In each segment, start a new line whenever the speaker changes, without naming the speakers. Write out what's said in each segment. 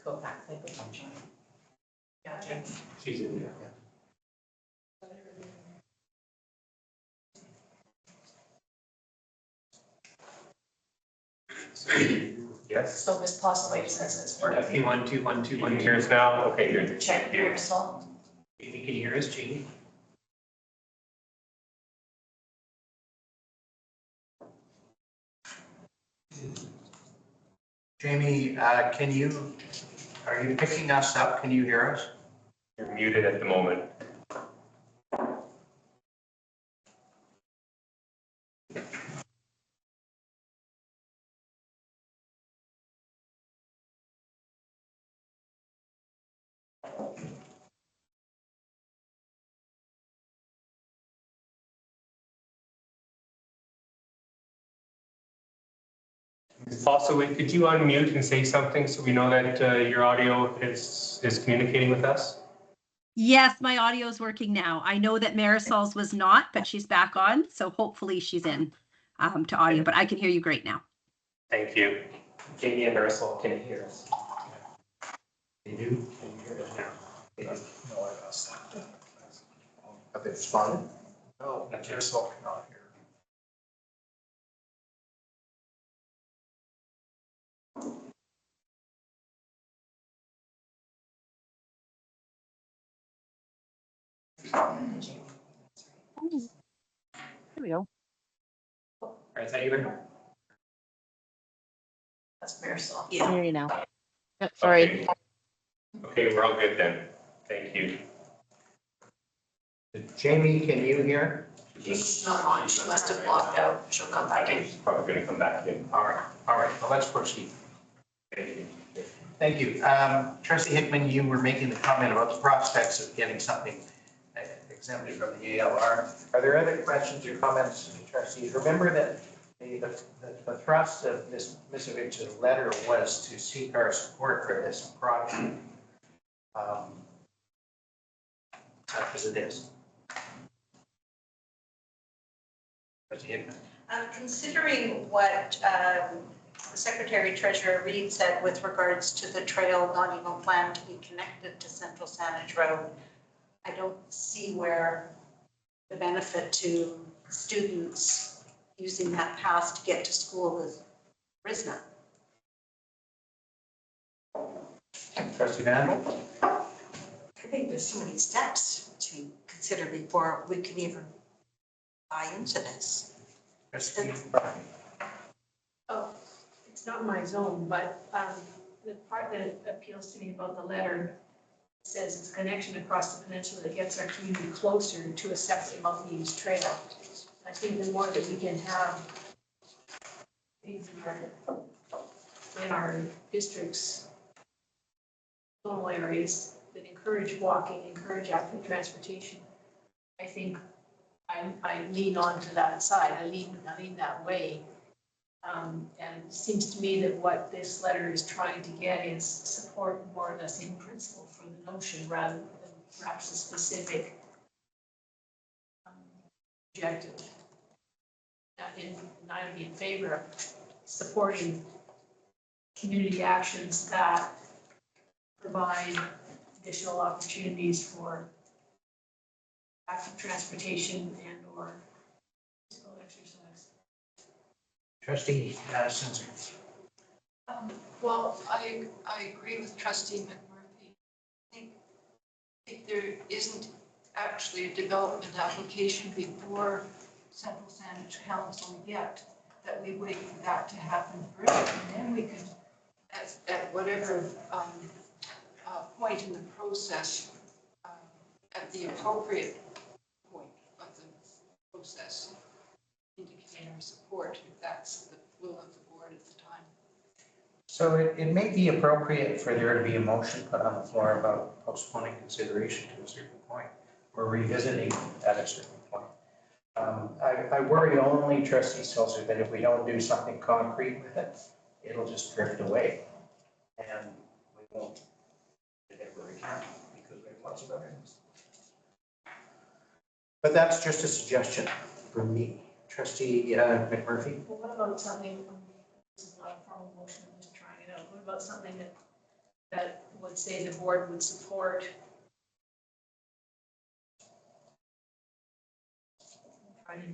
go back, they would join. Yeah, Jamie.
She's in there. Yes.
So Ms. Postlewaite says it's working.
Okay, 1, 2, 1, 2, 1 hears now. Okay, good.
Check your result.
Jamie, can you hear us, Jamie?
Jamie, are you picking us up? Can you hear us?
You're muted at the moment. Also, could you unmute and say something so we know that your audio is communicating with us?
Yes, my audio is working now. I know that Marisol's was not, but she's back on. So hopefully she's in to audio, but I can hear you great now.
Thank you. Jamie and Marisol can hear us.
They do?
Can you hear us now?
No, I asked that.
Have they responded?
No, Marisol cannot hear.
There we go.
All right, is that you there?
That's Marisol.
I hear you now. Yep, sorry.
Okay, we're all good then. Thank you.
Jamie, can you hear?
She's not on, she must have logged out. She'll come back in.
She's probably going to come back in.
All right, well, let's proceed.
Thank you.
Thank you. Trustee Hickman, you were making the comment about the prospects of getting something exempted from the ALR. Are there other questions or comments, trustees? Remember that the thrust of Ms. Misovich's letter was to seek our support for this project. As it is. Trustee Hickman.
Considering what Secretary Treasurer Reid said with regards to the trail not even planned to be connected to Central Saanich Road, I don't see where the benefit to students using that path to get to school is risen.
Trustee Vandal.
I think there's so many steps to consider before we can even buy into this.
Trustee Barney.
Oh, it's not my zone, but the part that appeals to me about the letter says it's a connection across the peninsula that gets our community closer to a separate multi-use trail. I think the more that we can have things in our districts, zonal areas that encourage walking, encourage active transportation, I think I lean on to that side. I lean that way. And it seems to me that what this letter is trying to get is support more or less in principle for the notion rather than perhaps a specific objective. And I would be in favor of supporting community actions that provide additional opportunities for active transportation and or physical exercise.
Trustee Simpson.
Well, I agree with Trustee McMurphy. I think if there isn't actually a development application before Central Saanich Council yet, that we wait for that to happen first, and then we can, at whatever point in the process, at the appropriate point of the process, indicate our support if that's the will of the board at the time.
So it may be appropriate for there to be a motion put on the floor about postponing consideration to a certain point or revisiting at a certain point. I worry only, Trustee Stelzer, that if we don't do something concrete with it, it'll just drift away and we won't get it where we can because we have lots of evidence. But that's just a suggestion from me. Trustee McMurphy?
Well, what about something, this is not a formal motion, I'm just trying it out. What about something that that would say the board would support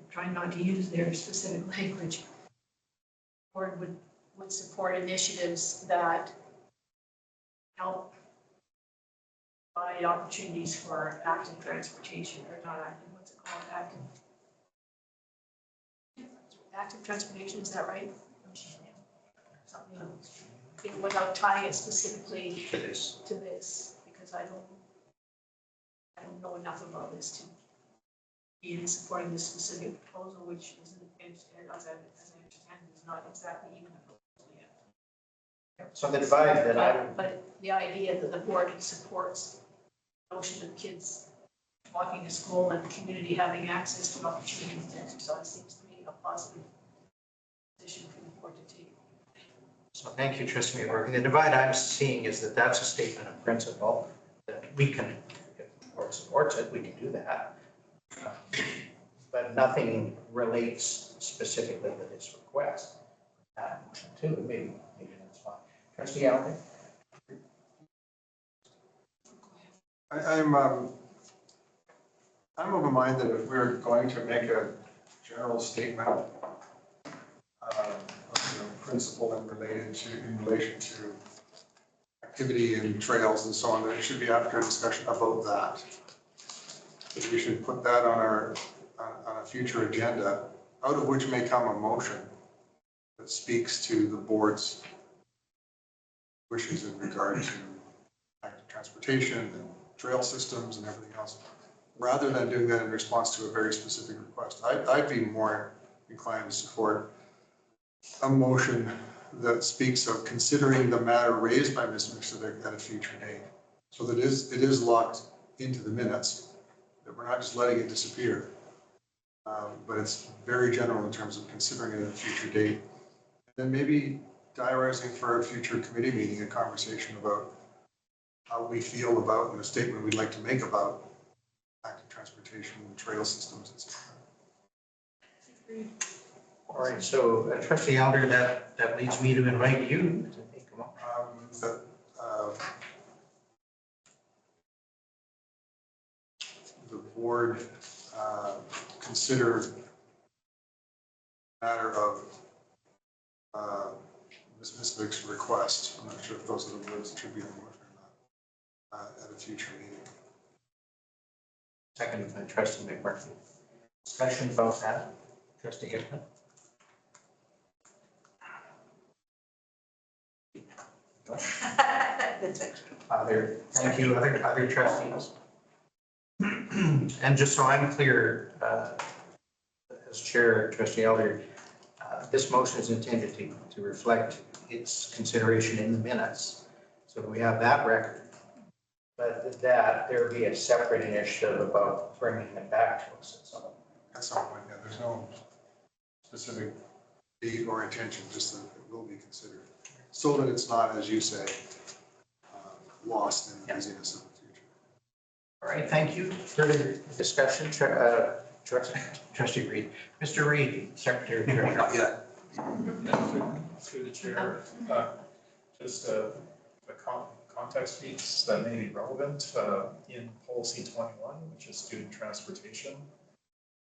trying not to use their specific language. Board would support initiatives that help provide opportunities for active transportation, or not active, what's it called, active transportation, is that right? Something else. Without tying it specifically
To this.
to this, because I don't know enough about this to be in supporting this specific proposal, which isn't, as I understand, is not exactly even a proposal yet.
So the divide that I would,
But the idea that the board supports the notion of kids walking to school and the community having access to opportunities to exercise seems to me a positive position for the board to take.
so thank you, Trustee McMurphy. The divide I'm seeing is that that's a statement of principle that we can, if the board supports it, we can do that. But nothing relates specifically to this request. Motion two, maybe that's fine. Trustee Allen?
I'm of a mind that if we're going to make a general statement of principle and in relation to activity and trails and so on, there should be after a discussion about that. That we should put that on a future agenda, out of which may come a motion that speaks to the board's wishes in regard to active transportation and trail systems and everything else, rather than doing that in response to a very specific request. I'd be more inclined to support a motion that speaks of considering the matter raised by Ms. Mixer at a future date. So that it is locked into the minutes, that we're not just letting it disappear. But it's very general in terms of considering it at a future date. And then maybe diarising for a future committee meeting, a conversation about how we feel about and a statement we'd like to make about active transportation, trail systems, etc.
All right, so Trustee Elder, that leads me to invite you to make a motion.
That the board consider the matter of Ms. Misvick's request. I'm not sure if those are the words that should be in the motion or not, at a future meeting.
Second by Trustee McMurphy. Discussion about that, Trustee Hickman? Thank you, other trustees. And just so I'm clear, as chair, Trustee Elder, this motion is intended to reflect its consideration in the minutes. So that we have that record. But that there be a separate initiative about bringing it back to us at some point.
At some point, yeah, there's no specific date or intention, just that it will be considered. So that it's not, as you say, lost in the busyness of the future.
All right, thank you. Further discussion, Trustee Reed. Mr. Reed, Secretary Treasurer.
Not yet.
Through the chair, just a context piece that may be relevant in policy 21, which is student transportation.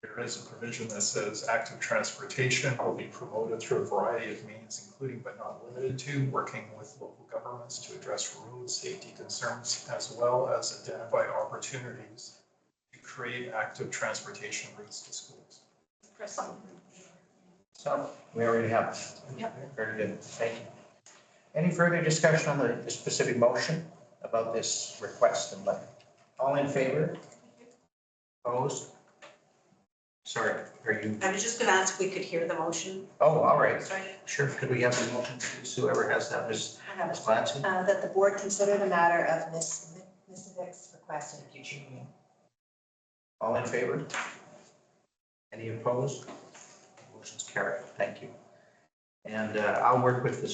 There is a provision that says active transportation will be promoted through a variety of means, including but not limited to working with local governments to address road safety concerns, as well as identify opportunities to create active transportation routes to schools.
So we already have that. Yep. Very good, thank you. Any further discussion on the specific motion about this request and letter? All in favor? Opposed? Sorry, are you?
I was just gonna ask if we could hear the motion.
Oh, all right.
Sorry.
Sure, could we have the motion, please? Whoever has that, Ms. Clancy?
That the board consider the matter of Ms. Vick's request in a future meeting.
All in favor? Any opposed? Motion's carried. Thank you. And I'll work with the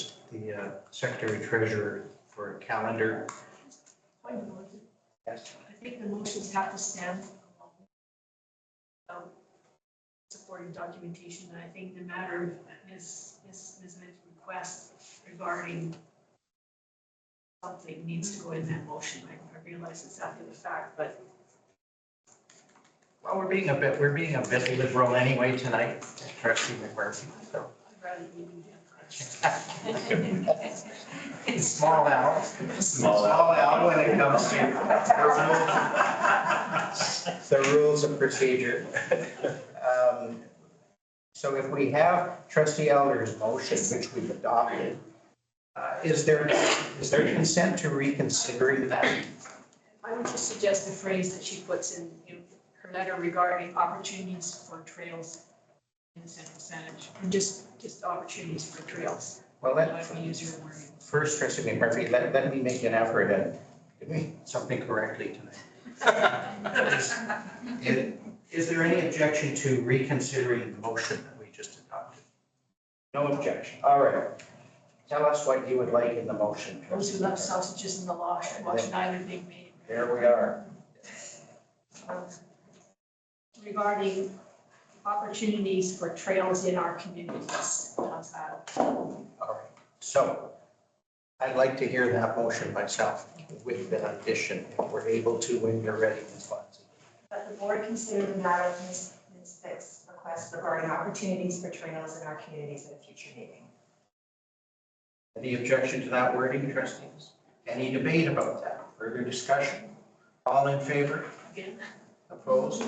Secretary Treasurer for a calendar. Yes.
I think the motions have to stand alone. Supporting documentation, and I think the matter of Ms. Vick's request regarding something needs to go in that motion. I realize it's after the fact, but
Well, we're being a bit liberal anyway tonight, Trustee McMurphy, so.
I'd rather you do that.
Small L when it comes to the rules of procedure. So if we have Trustee Elder's motion, which we've adopted, is there consent to reconsidering that?
I would just suggest the phrase that she puts in, her letter regarding opportunities for trails in Central Saanich, and just opportunities for trails.
Well,
Let me use your wording.
first, Trustee McMurphy, let me make an effort at doing something correctly tonight. Is there any objection to reconsidering the motion that we just adopted? No objection. All right. Tell us what you would like in the motion.
Those who left sausages in the wash and watch neither being made.
There we are.
Regarding opportunities for trails in our communities. How's that?
All right. So I'd like to hear that motion myself with the addition, if we're able to, when you're ready, Ms. Fonzie.
That the board consider the matter of Ms. Fick's request regarding opportunities for trails in our communities at a future meeting.
Any objection to that wording, trustees? Any debate about that? Further discussion? All in favor?
Again,
Opposed?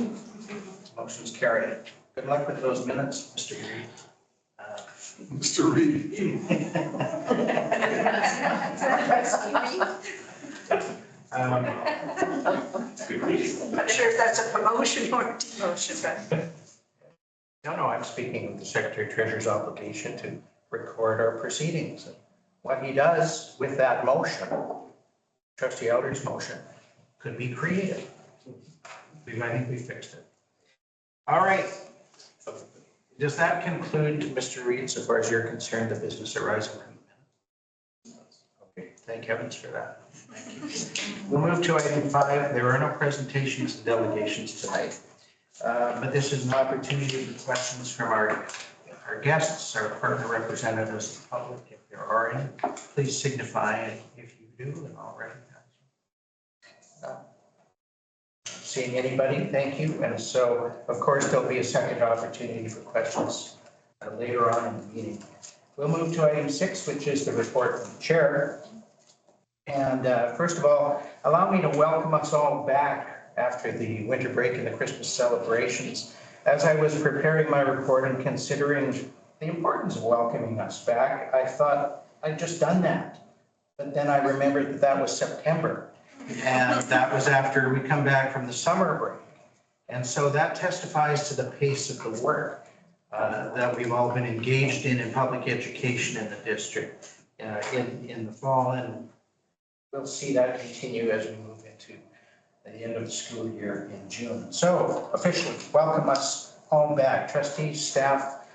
Motion's carried. Good luck with those minutes, Mr. Reed.
Mr. Reed.
I'm not sure if that's a promotion or a demotion, but.
No, I'm speaking of the Secretary Treasurer's obligation to record our proceedings. What he does with that motion, Trustee Elder's motion, could be creative. I think we fixed it. All right. Does that conclude, Mr. Reed, so far as you're concerned, the business arising from the minutes? Okay, thank heavens for that. We'll move to item 5. There are no presentations and delegations tonight. But this is an opportunity for questions from our guests, our partner representatives, the public, if there are any. Please signify if you do, and I'll recognize you. Seeing anybody, thank you. And so, of course, there'll be a second opportunity for questions later on in the meeting. We'll move to item 6, which is the report from the chair. And first of all, allow me to welcome us all back after the winter break and the Christmas celebrations. As I was preparing my report and considering the importance of welcoming us back, I thought I'd just done that. But then I remembered that that was September. And that was after we come back from the summer break. And so that testifies to the pace of the work that we've all been engaged in public education in the district in the fall. And we'll see that continue as we move into the end of the school year in June. So officially welcome us home back, trustees, staff,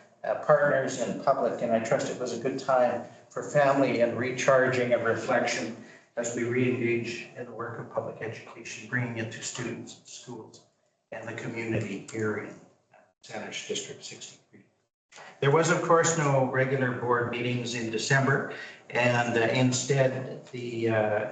partners, and public. And I trust it was a good time for family and recharging and reflection as we re-engage in the work of public education, bringing it to students, schools, and the community here in Saanich District 63. There was, of course, no regular board meetings in December, and instead,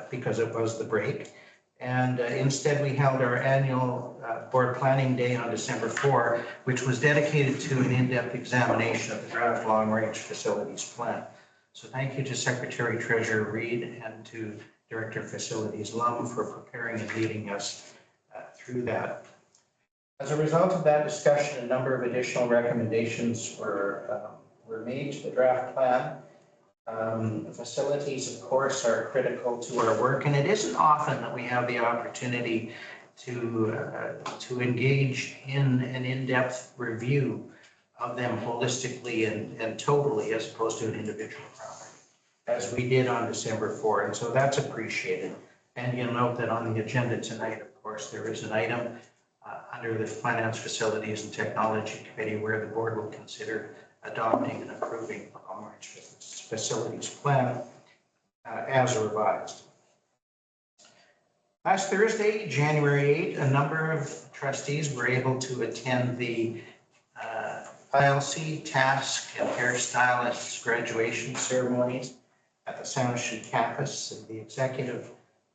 because it was the break, and instead we held our annual board planning day on December 4, which was dedicated to an in-depth examination of the draft long-range facilities plan. So thank you to Secretary Treasurer Reed and to Director of Facilities Lum for preparing and leading us through that. As a result of that discussion, a number of additional recommendations were made to the draft plan. Facilities, of course, are critical to our work, and it isn't often that we have the opportunity to engage in an in-depth review of them holistically and totally, as opposed to an individual property, as we did on December 4. And so that's appreciated. And you'll note that on the agenda tonight, of course, there is an item under the Finance, Facilities, and Technology Committee where the board will consider adopting and approving the long-range facilities plan as revised. Last Thursday, January 8, a number of trustees were able to attend the ILC, TASC, and hairstylists graduation ceremonies at the Saanich campus. And the executive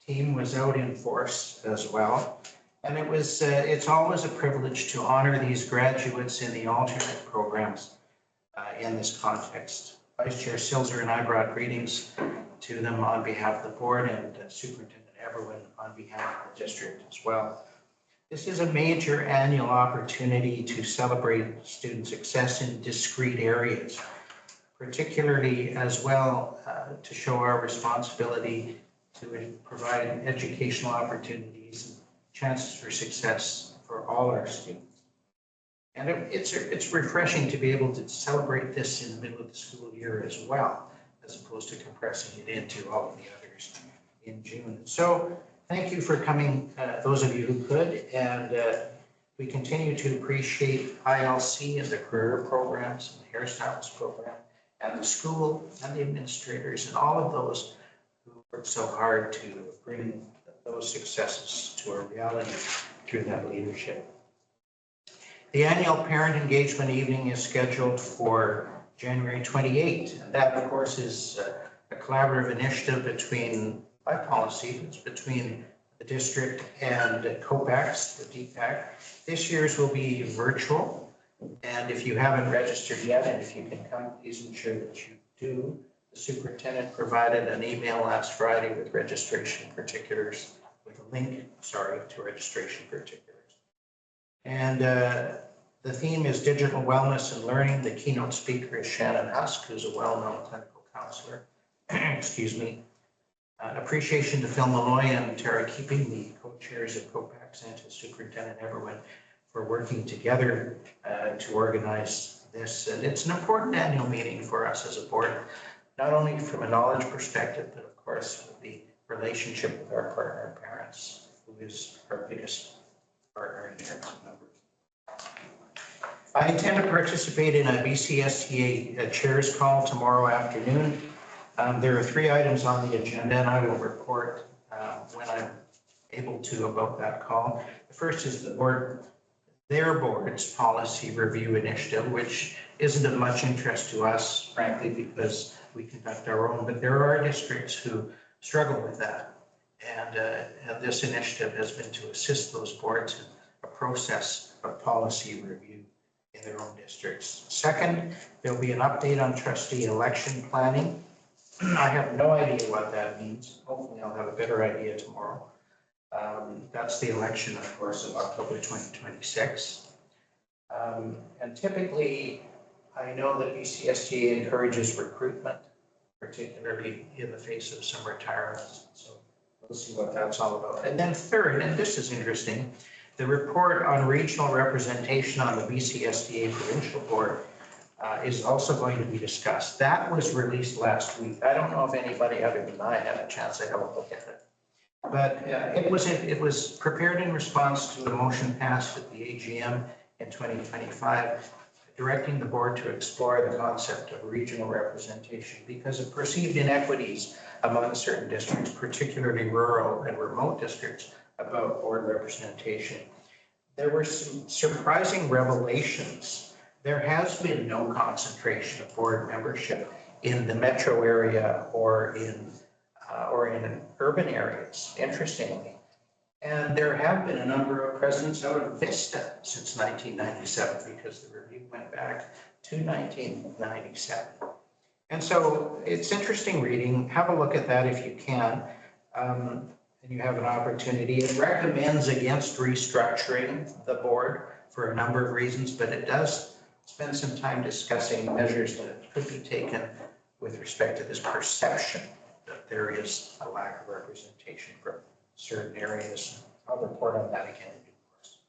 team was out in force as well. And it's always a privilege to honor these graduates in the alternate programs in this context. Vice Chair Silzer and I brought greetings to them on behalf of the board, and Superintendent Everwin on behalf of the district as well. This is a major annual opportunity to celebrate student success in discrete areas, particularly as well to show our responsibility to provide educational opportunities and chances for success for all our students. And it's refreshing to be able to celebrate this in the middle of the school year as well, as opposed to compressing it into all of the others in June. So thank you for coming, those of you who could, and we continue to appreciate ILC and the career programs and the hairstylist program and the school and the administrators and all of those who work so hard to bring those successes to a reality through that leadership. The annual parent engagement evening is scheduled for January 28th. And that, of course, is a collaborative initiative by policy, it's between the district and COPAX, the DPAC. This year's will be virtual. And if you haven't registered yet, and if you can come, please ensure that you do. The superintendent provided an email last Friday with registration particulars, with a link, to registration particulars. And the theme is digital wellness and learning. The keynote speaker is Shannon Husk, who's a well-known clinical counselor. Excuse me. Appreciation to Phil Malloy and Tara Keeping, the co-chairs of COPAX, and to Superintendent Everwin for working together to organize this. And it's an important annual meeting for us as a board, not only from a knowledge perspective, but of course with the relationship with our partner parents, who is our biggest partner in terms of numbers. I intend to participate in a BCSTA chairs call tomorrow afternoon. There are 3 items on the agenda, and I will report when I'm able to about that call. The first is their board's policy review initiative, which isn't of much interest to us, frankly, because we conduct our own, but there are districts who struggle with that. And this initiative has been to assist those boards in a process of policy review in their own districts. Second, there'll be an update on trustee election planning. I have no idea what that means. Hopefully I'll have a better idea tomorrow. That's the election, of course, of October 2026. And typically, I know that BCSTA encourages recruitment, particularly in the face of some retirements. So we'll see what that's all about. And then third, and this is interesting, the report on regional representation on the BCSTA Provincial Board is also going to be discussed. That was released last week. I don't know if anybody other than I had a chance to have a look at it. But it was prepared in response to a motion passed at the AGM in 2025, directing the board to explore the concept of regional representation because of perceived inequities among certain districts, particularly rural and remote districts, about board representation. There were some surprising revelations. There has been no concentration of board membership in the metro area or in urban areas, interestingly. And there have been a number of presidents out of Vista since 1997 because the review went back to 1997. And so it's interesting reading. Have a look at that if you can. And you have an opportunity. It recommends against restructuring the board for a number of reasons, but it does spend some time discussing measures that could be taken with respect to this perception that there is a lack of representation from certain areas. I'll report on that again in due course.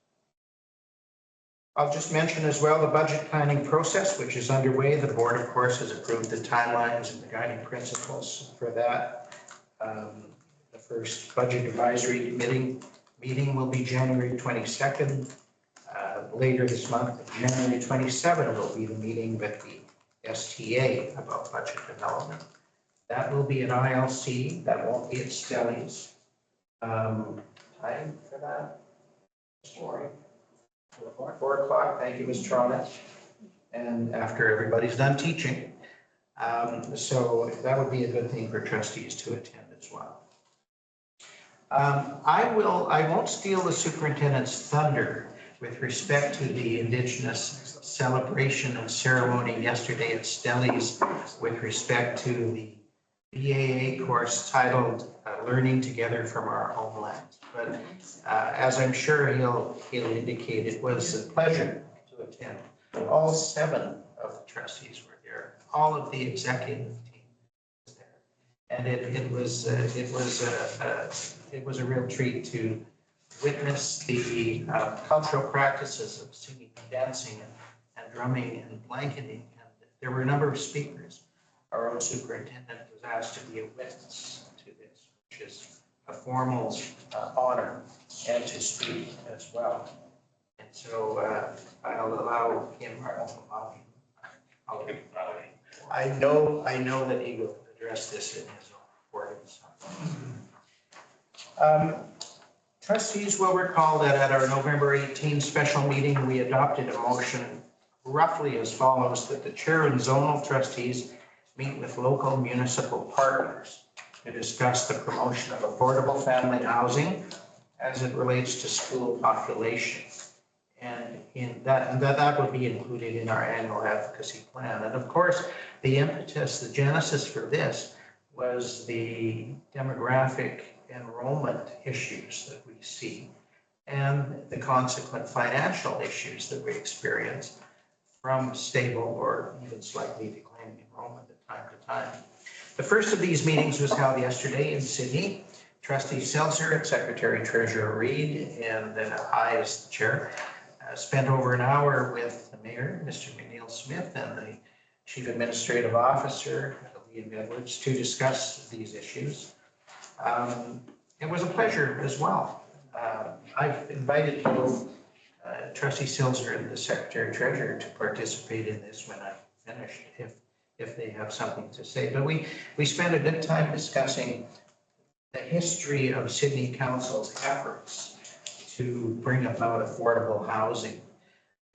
I'll just mention as well the budget planning process, which is underway. The board, of course, has approved the timelines and the guiding principles for that. The first budget advisory committee meeting will be January 22nd. Later this month, January 27th will be the meeting with the STA about budget development. That will be at ILC. That won't be at Stellies. Time for that? 4 o'clock. Thank you, Ms. Tronic. And after everybody's done teaching. So that would be a good thing for trustees to attend as well. I won't steal the superintendent's thunder with respect to the Indigenous celebration and ceremony yesterday at Stelli's with respect to the BAA course titled Learning Together from Our Homelands. But as I'm sure he'll indicate, it was a pleasure to attend. All 7 of the trustees were there, all of the executive team was there. And it was a real treat to witness the cultural practices of singing, dancing, and drumming and blanketing. And there were a number of speakers. Our own superintendent was asked to be a witness to this, which is a formal honor, and to speak as well. And so I'll allow him, I know that he will address this in his own report. Trustees will recall that at our November 18 special meeting, we adopted a motion roughly as follows: that the chair and zonal trustees meet with local municipal partners to discuss the promotion of affordable family housing as it relates to school population. And that would be included in our annual advocacy plan. And of course, the impetus, the genesis for this was the demographic enrollment issues that we see and the consequent financial issues that we experience from stable or even slightly declining enrollment at time to time. The first of these meetings was held yesterday in Sydney. Trustee Seltzer and Secretary Treasurer Reid and I as the chair spent over an hour with the mayor, Mr. McNeil Smith, and the chief administrative officer, Liam Edwards, to discuss these issues. It was a pleasure as well. I've invited both Trustee Seltzer and the Secretary Treasurer to participate in this when I'm finished, if they have something to say. But we spent a good time discussing the history of Sydney Council's efforts to bring about affordable housing,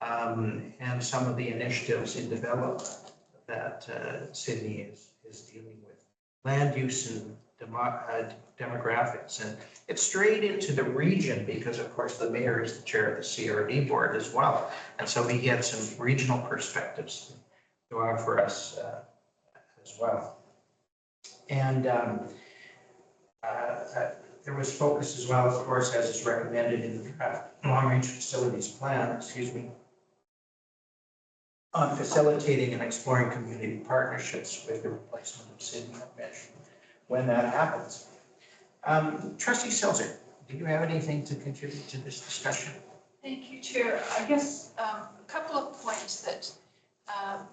and some of the initiatives in development that Sydney is dealing with, land use and demographics. And it's straight into the region because, of course, the mayor is the chair of the CRD board as well. And so we get some regional perspectives to offer us as well. And there was focus as well, of course, as is recommended in the draft long-range facilities plan, on facilitating and exploring community partnerships with the replacement of Sydney Mission when that happens. Trustee Seltzer, do you have anything to contribute to this discussion?
Thank you, Chair. I guess a couple of points that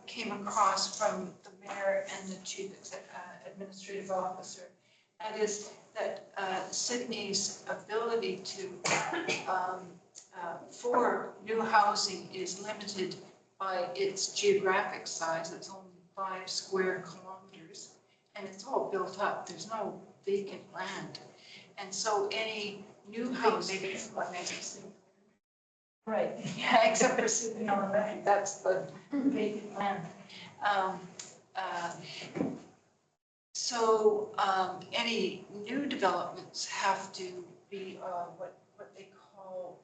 came across from the mayor and the chief administrative officer. That is that Sydney's ability to for new housing is limited by its geographic size. It's only 5 square kilometers, and it's all built up. There's no vacant land, and so any new housing. Right. Yeah, except for Sydney, that's the vacant land. So any new developments have to be what they call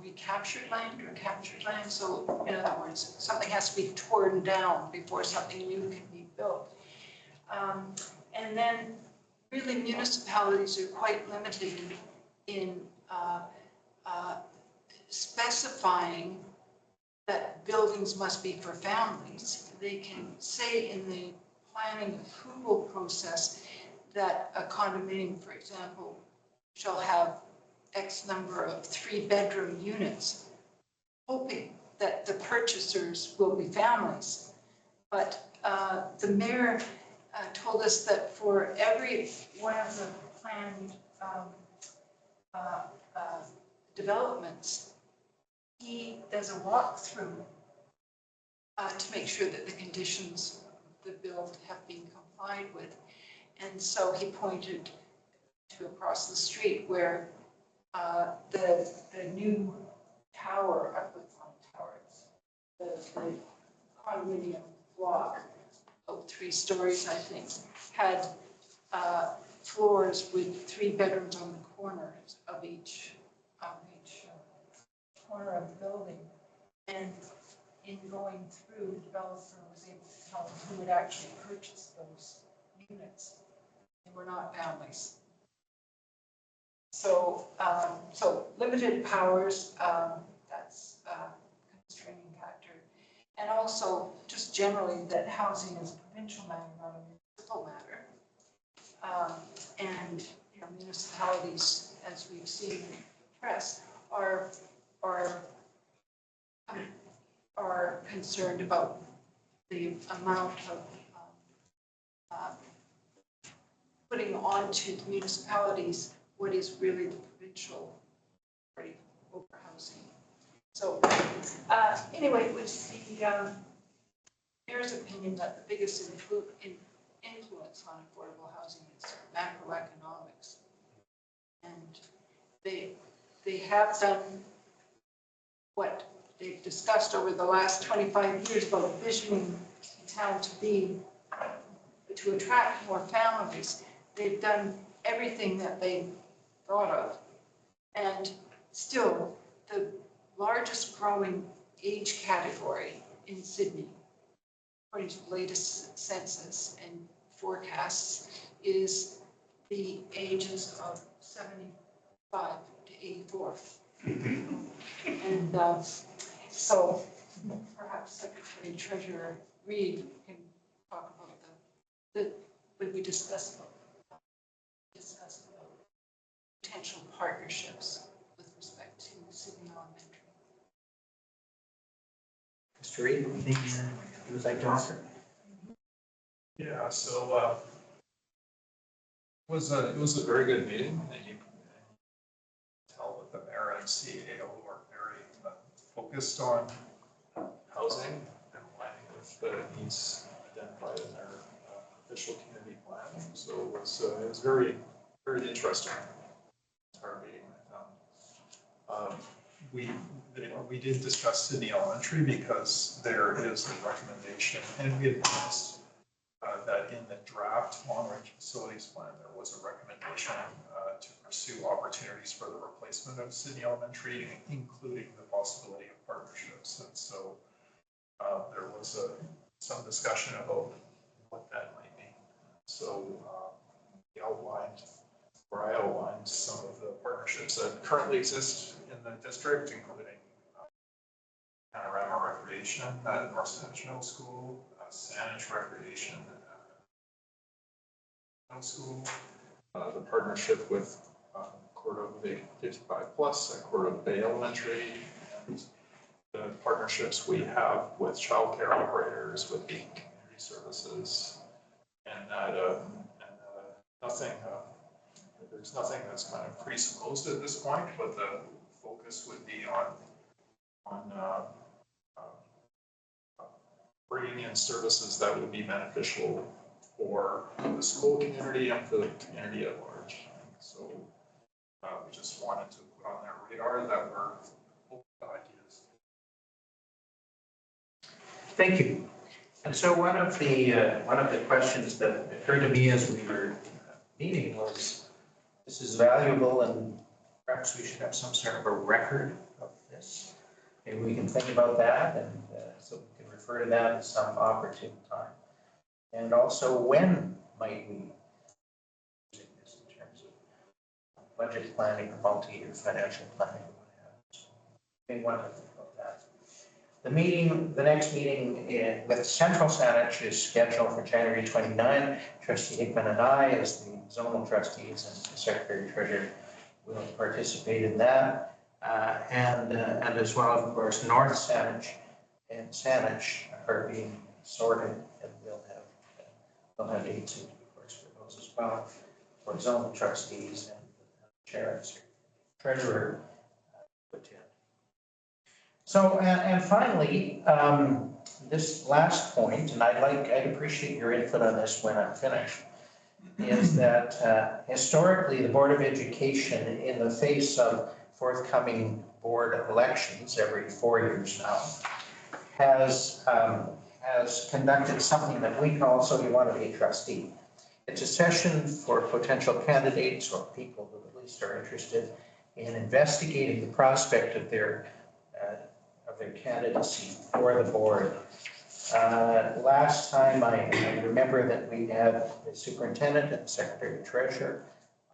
recaptured land or captured land. So in other words, something has to be torn down before something new can be built. And then really municipalities are quite limited in specifying that buildings must be for families. They can say in the planning approval process that a condominium, for example, shall have X number of 3-bedroom units, hoping that the purchasers will be families. But the mayor told us that for every one of the planned developments, he does a walkthrough to make sure that the conditions of the build have been complied with. And so he pointed to across the street where the new tower, I put on towers, the condominium block about 3 stories, I think, had floors with 3 bedrooms on the corners of each corner of the building. And in going through, the developer was able to tell them who had actually purchased those units. They were not families. So, so limited powers, that's a constraining factor. And also, just generally, that housing is a provincial matter, not a municipal matter. And you know, municipalities, as we've seen in the press, are concerned about the amount of putting onto the municipalities what is really the provincial authority over housing. So anyway, it was the mayor's opinion that the biggest influence on affordable housing is macroeconomics. And they have done what they've discussed over the last 25 years about visioning the town to attract more families. They've done everything that they thought of. And still, the largest growing age category in Sydney, according to the latest census and forecasts, is the ages of 75 to 84. And so perhaps Secretary Treasurer Reid can talk about when we discuss about potential partnerships with respect to Sydney Elementary.
Mr. Reid, anything you would like to offer?
Yeah, so it was a very good meeting, and you can tell that the mayor and CAO are very focused on housing and aligning with the needs identified in their official community plan. So it was very, very interesting. Our meeting, we did discuss Sydney Elementary because there is a recommendation, and we had promised that in the draft long-range facilities plan, there was a recommendation to pursue opportunities for the replacement of Sydney Elementary, including the possibility of partnerships. And so there was some discussion about what that might mean. So I outlined some of the partnerships that currently exist in the district, including Panorama Recreation at North Saanich Middle School, Saanich Recreation Middle School, the partnership with Cordova Bay 55 Plus at Cordova Bay Elementary, and the partnerships we have with childcare operators, with Beacon Community Services, and that there's nothing that's kind of presupposed at this point, but the focus would be on bringing in services that would be beneficial for the school community and for the community at large. So we just wanted to put on their radar that we're open to ideas.
Thank you. And so one of the questions that occurred to me as we were meeting was, this is valuable and perhaps we should have some sort of a record of this. Maybe we can think about that, and so we can refer to that at some opportune time. And also, when might we use this in terms of budget planning or multi-year financial planning? We want to think about that. The next meeting with Central Saanich is scheduled for January 29. Trustee Hickman and I, as the zonal trustees and the Secretary Treasurer, will participate in that. And as well, of course, North Saanich and Saanich are being sorted, and we'll have dates, of course, for those as well, for zonal trustees and Chair and Treasurer attend. So, and finally, this last point, and I'd appreciate your input on this when I'm finished, is that historically the Board of Education, in the face of forthcoming board elections every 4 years now, has has conducted something that we call So You Want to Be a Trustee. It's a session for potential candidates or people who at least are interested in investigating the prospect of their candidacy for the board. Last time I remember that we had the superintendent and the secretary treasurer.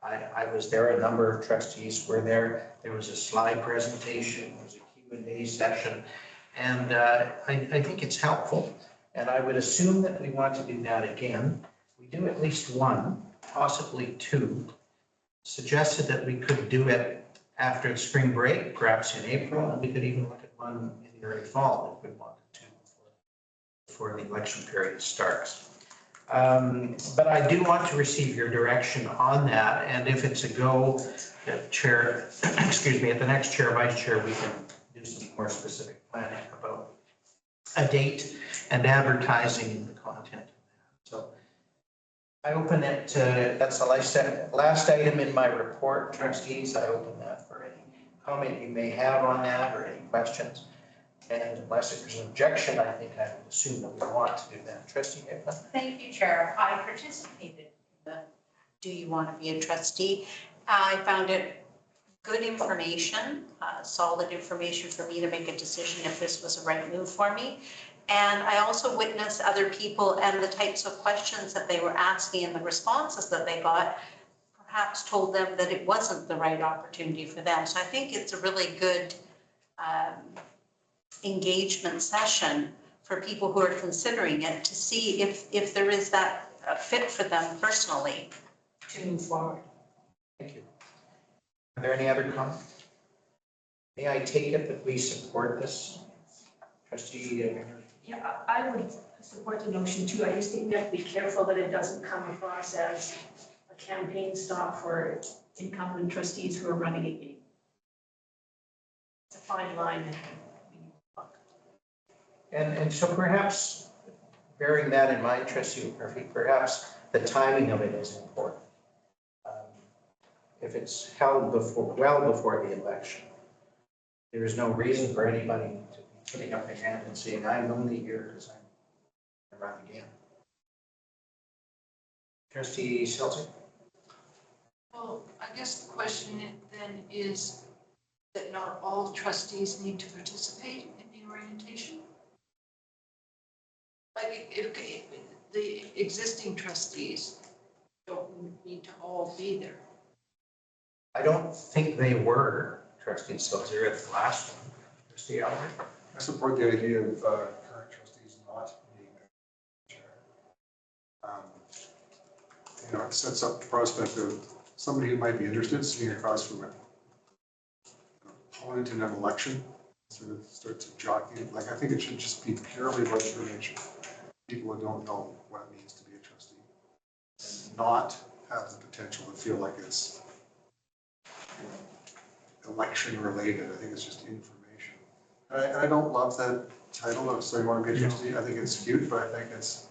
I was there, a number of trustees were there. There was a slide presentation, there was a Q&A session. And I think it's helpful. And I would assume that we want to do that again. We do at least one, possibly two. Suggested that we could do it after the spring break, perhaps in April, and we could even look at one in the early fall if we wanted to before the election period starts. But I do want to receive your direction on that, and if it's a go, Chair, excuse me, at the next chair, vice chair, we can do some more specific planning about a date and advertising the content. So I open it, that's the last item in my report, trustees. I open that for any comment you may have on that or any questions. And unless there's an objection, I think I would assume that we want to do that. Trustee Hepburn?
Thank you, Chair. I participated in the Do You Want to Be a Trustee? I found it good information, solid information for me to make a decision if this was the right move for me. And I also witnessed other people and the types of questions that they were asking and the responses that they got perhaps told them that it wasn't the right opportunity for them. So I think it's a really good engagement session for people who are considering it to see if there is that fit for them personally to move forward.
Thank you. Are there any other comments? May I take it that we support this? Trustee
Yeah, I would support the notion too. I just think we have to be careful that it doesn't come across as a campaign stop for incumbent trustees who are running again. It's a fine line.
And so perhaps, bearing that in mind, Trustee Murphy, perhaps the timing of it is important. If it's held well before the election, there is no reason for anybody to be putting up their hand and saying, I'm only here because I'm going to run again. Trustee Seltzer?
Well, I guess the question then is that not all trustees need to participate in the orientation? Like if the existing trustees don't need to all be there.
I don't think they were, Trustee Seltzer, at the last one. Trustee Albert?
I support the idea of current trustees not being there. You know, it sets up the prospect of somebody who might be interested sitting across from an opponent in an election, sort of starts to jockey. Like, I think it should just be purely about information. People who don't know what it means to be a trustee and not have the potential to feel like it's election related. I think it's just information. I don't love that title of So You Want to Be a Trustee. I think it's cute, but I think it's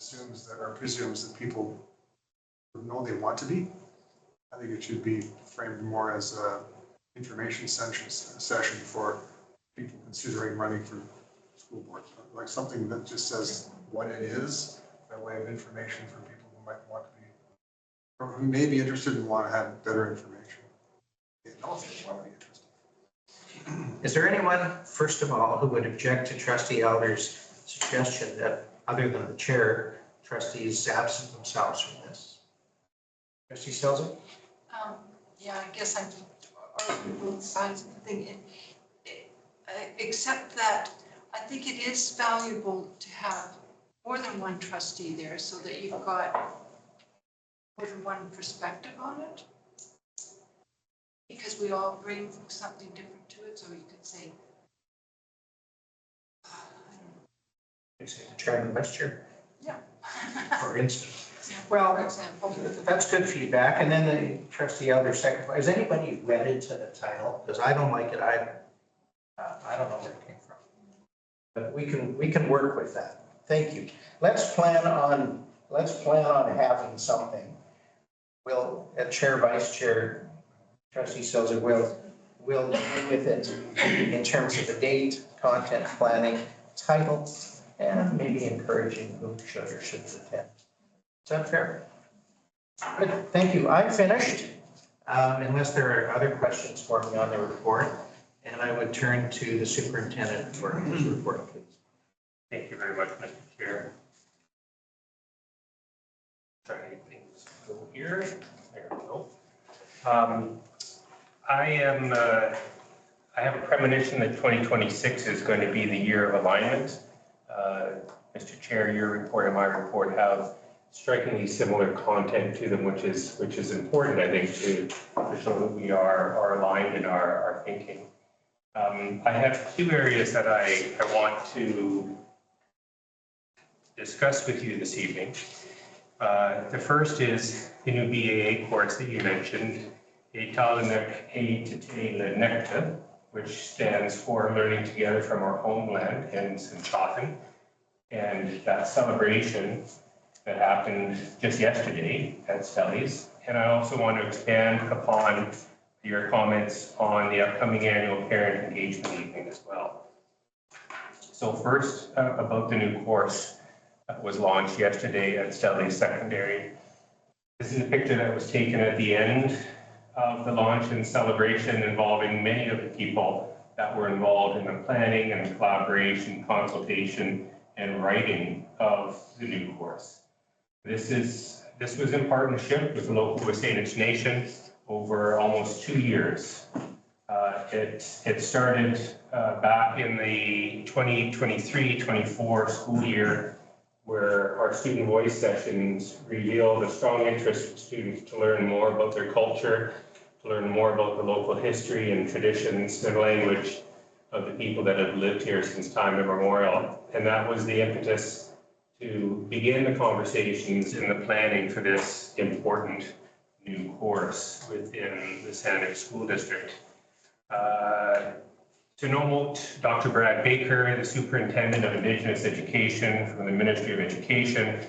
assumes that or presumes that people know they want to be. I think it should be framed more as a information session for people considering running for school board, like something that just says what it is, by way of information for people who might want to be, or who may be interested and want to have better information. They know if they want to be interested.
Is there anyone, first of all, who would object to Trustee Elder's suggestion that, other than the chair, trustees absent themselves from this? Trustee Selzer?
Yeah, I guess I'm arguing both sides of the thing, except that I think it is valuable to have more than one trustee there so that you've got more than one perspective on it. Because we all bring something different to it, so you could say, I don't know.
You say the chair and the vice chair?
Yeah.
For instance.
Well, for example.
That's good feedback. And then the Trustee Elder second, is anybody wedded to the title? Because I don't like it. I don't know where it came from. But we can work with that. Thank you. Let's plan on having something. We'll, at chair, vice chair, Trustee Selzer will deal with it in terms of the date, content planning, title, and maybe encouraging who should or shouldn't attend. Is that fair? Good, thank you. I'm finished, unless there are other questions for me on the report. And I would turn to the superintendent for his report, please.
Thank you very much, Mr. Chair. Trying to get things go here. There we go. I have a premonition that 2026 is going to be the year of alignment. Mr. Chair, your report and my report have strikingly similar content to them, which is important, I think, to show that we are aligned in our thinking. I have two areas that I want to discuss with you this evening. The first is the new BAA course that you mentioned, État-le-Necta, which stands for Learning Together from Our Homeland in St. And that celebration that happened just yesterday at Stellies. And I also want to expand upon your comments on the upcoming annual parent engagement evening as well. So first, about the new course that was launched yesterday at Stellies Secondary. This is a picture that was taken at the end of the launch and celebration, involving many of the people that were involved in the planning and collaboration, consultation, and writing of the new course. This was in partnership with the local Wasanich Nation over almost 2 years. It started back in the 2023-24 school year, where our student voice sessions revealed a strong interest of students to learn more about their culture, to learn more about the local history and traditions and language of the people that have lived here since time immemorial. And that was the impetus to begin the conversations and the planning for this important new course within the Saanich School District. To note, Dr. Brad Baker, the Superintendent of Indigenous Education from the Ministry of Education,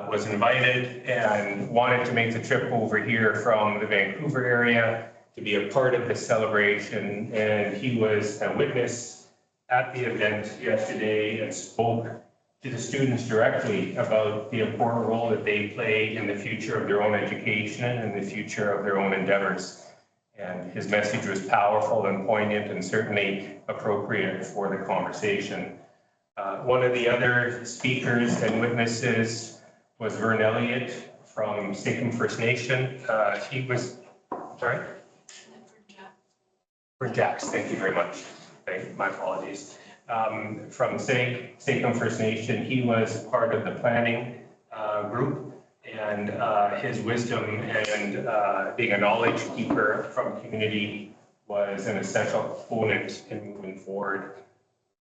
was invited and wanted to make the trip over here from the Vancouver area to be a part of the celebration. And he was a witness at the event yesterday and spoke to the students directly about the important role that they play in the future of their own education and the future of their own endeavors. And his message was powerful and poignant and certainly appropriate for the conversation. One of the other speakers and witnesses was Vern Elliott from Sachem First Nation. He was, sorry? Vern Jacks, thank you very much. My apologies. From Sachem First Nation, he was part of the planning group. And his wisdom and being a knowledge keeper from community was an essential component in moving forward.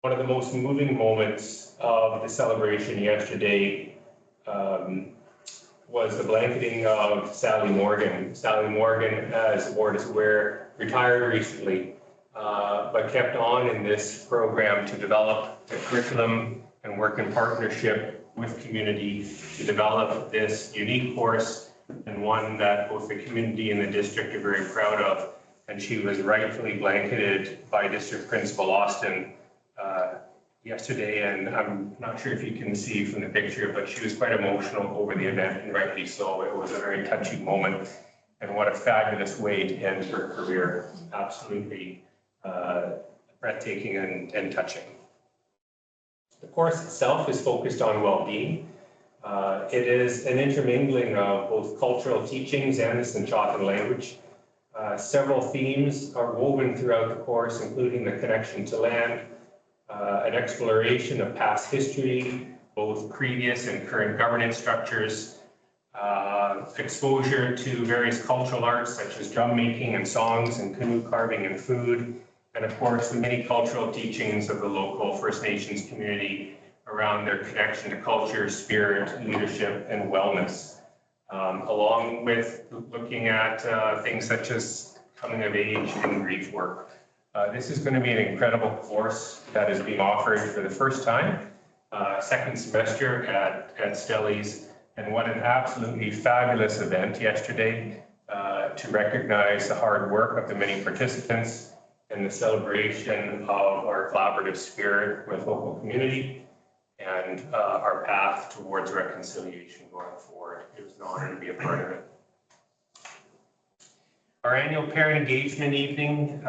One of the most moving moments of the celebration yesterday was the blanketing of Sally Morgan. Sally Morgan, as the board is aware, retired recently, but kept on in this program to develop the curriculum and work in partnership with community to develop this unique course, and one that both the community and the district are very proud of. And she was rightfully blanketed by District Principal Austin yesterday, and I'm not sure if you can see from the picture, but she was quite emotional over the event, and rightly so. It was a very touching moment, and what a fabulous way to end her career. Absolutely breathtaking and touching. The course itself is focused on well-being. It is an intermingling of both cultural teachings and the Sanchotan language. Several themes are woven throughout the course, including the connection to land, an exploration of past history, both previous and current governance structures, exposure to various cultural arts such as drum making and songs and canoe carving and food, and of course the many cultural teachings of the local First Nations community around their connection to culture, spirit, leadership, and wellness, along with looking at things such as coming of age and grief work. This is going to be an incredible course that is being offered for the first time, second semester at Stellies, and what an absolutely fabulous event yesterday to recognize the hard work of the many participants and the celebration of our collaborative spirit with local community and our path towards reconciliation going forward. It was an honor to be a part of it. Our annual parent engagement evening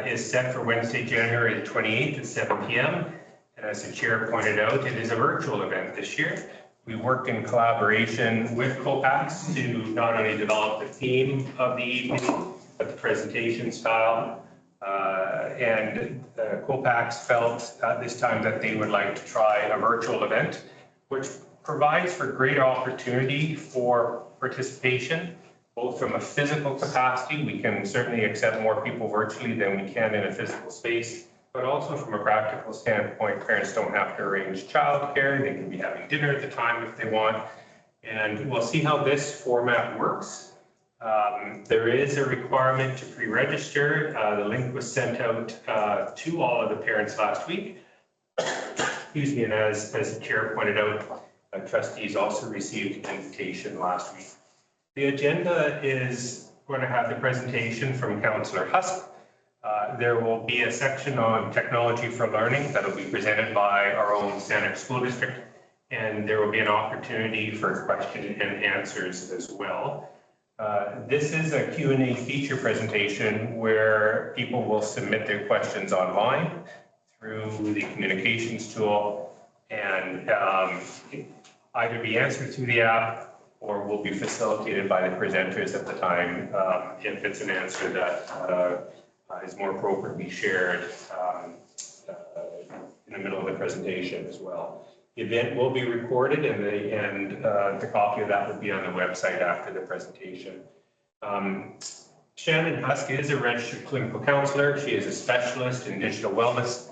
is set for Wednesday, January the 28th at 7 p.m. And as the chair pointed out, it is a virtual event this year. We worked in collaboration with COPAX to not only develop the theme of the evening, but the presentation style. And COPAX felt this time that they would like to try a virtual event, which provides for greater opportunity for participation, both from a physical capacity. We can certainly accept more people virtually than we can in a physical space, but also from a practical standpoint, parents don't have to arrange childcare. They can be having dinner at the time if they want. And we'll see how this format works. There is a requirement to pre-register. The link was sent out to all of the parents last week. Excuse me, and as the chair pointed out, trustees also received an invitation last week. The agenda is going to have the presentation from Councillor Husk. There will be a section on technology for learning that will be presented by our own Sandwich School District, and there will be an opportunity for question and answers as well. This is a Q&A feature presentation where people will submit their questions online through the communications tool and either be answered through the app or will be facilitated by the presenters at the time if it's an answer that is more appropriately shared in the middle of the presentation as well. The event will be recorded and the copy of that will be on the website after the presentation. Shannon Husk is a registered clinical counselor. She is a specialist in digital wellness.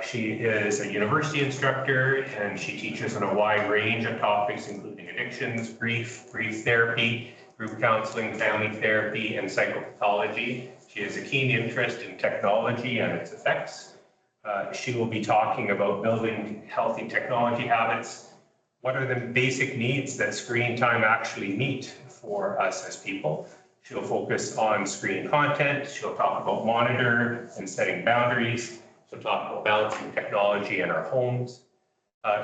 She is a university instructor and she teaches on a wide range of topics, including addictions, grief therapy, group counseling, family therapy, and psychopathology. She has a keen interest in technology and its effects. She will be talking about building healthy technology habits. What are the basic needs that screen time actually meet for us as people? She'll focus on screen content. She'll talk about monitor and setting boundaries. She'll talk about balancing technology in our homes.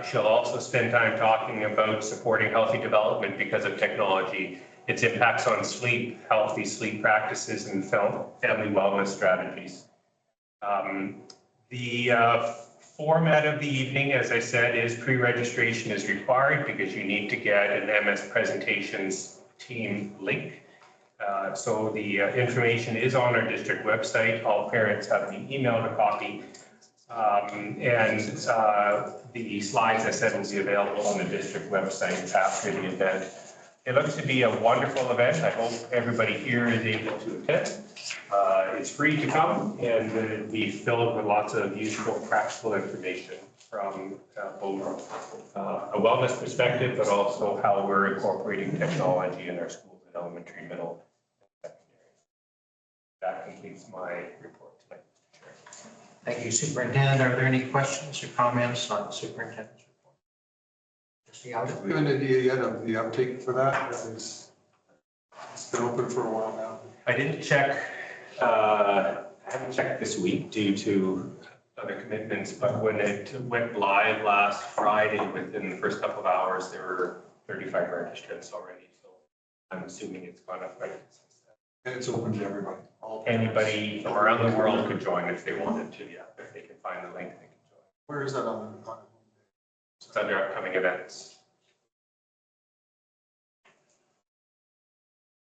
She'll also spend time talking about supporting healthy development because of technology, its impacts on sleep, healthy sleep practices, and family wellness strategies. The format of the evening, as I said, is pre-registration is required because you need to get an MS Presentations team link. So the information is on our district website. All parents have been emailed a copy. The slides, I said, will be available on the district website after the event. It looks to be a wonderful event. I hope everybody here is able to attend. It's free to come and it'll be filled with lots of useful, practical information from both a wellness perspective, but also how we're incorporating technology in our schools at elementary, middle, and secondary. That completes my report tonight, Mr. Chair.
Thank you, Superintendent. Are there any questions or comments on the superintendent's report? Trustee Elder?
Do you have an idea yet of the uptake for that? It's been open for a while now.
I didn't check, I haven't checked this week due to other commitments, but when it went live last Friday, within the first couple of hours, there were 35 registrants already. So I'm assuming it's gone up right since then.
And it's open to everybody.
Anybody from around the world could join if they wanted to, yeah. If they can find the link, they can join.
Where is that on the?
It's under upcoming events.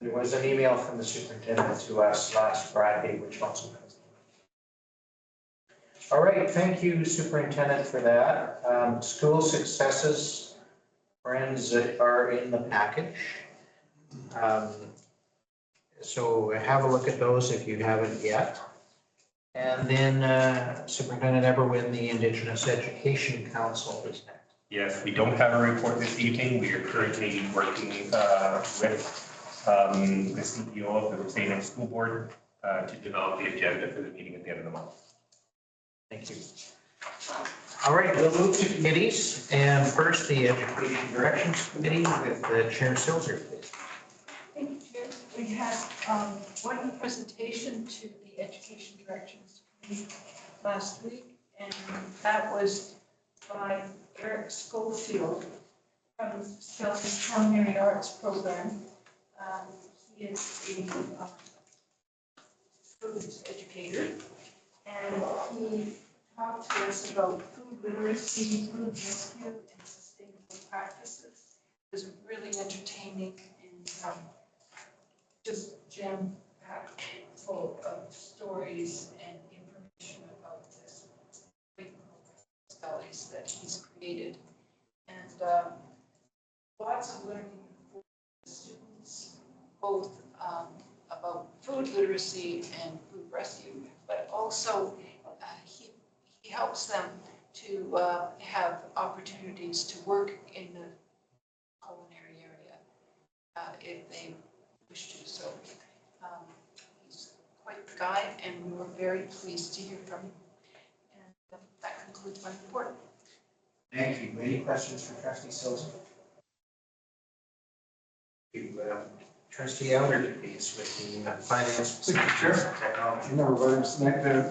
There was an email from the superintendent to us last Friday, which also has. All right, thank you, Superintendent, for that. School successes, friends, are in the package. So have a look at those if you haven't yet. And then Superintendent Eberwin, the Indigenous Education Council is next.
Yes, we don't have a report this evening. We are currently working with the CEO of the Rosena School Board to develop the agenda for the meeting at the end of the month.
Thank you. All right, we'll move to committees. And first, the Education Directions Committee with Chair Silzer, please.
Thank you, Chair. We have one presentation to the the Education Directions Committee last week, and that was by Eric Schofield from Skelton's Culinary Arts Program. He is a food educator, and he talked to us about food literacy, food rescue, and sustainable practices. It was really entertaining and just jam-packed full of stories and information about this great program Skelly's that he's created. And lots of learning for the students, both about food literacy and food rescue, but also he helps them to have opportunities to work in the culinary area if they wish to. So he's quite the guy, and we were very pleased to hear from him. And that concludes my report.
Thank you. Any questions for Trustee Souza? Trustee Elder, please, with the finance.
Sure.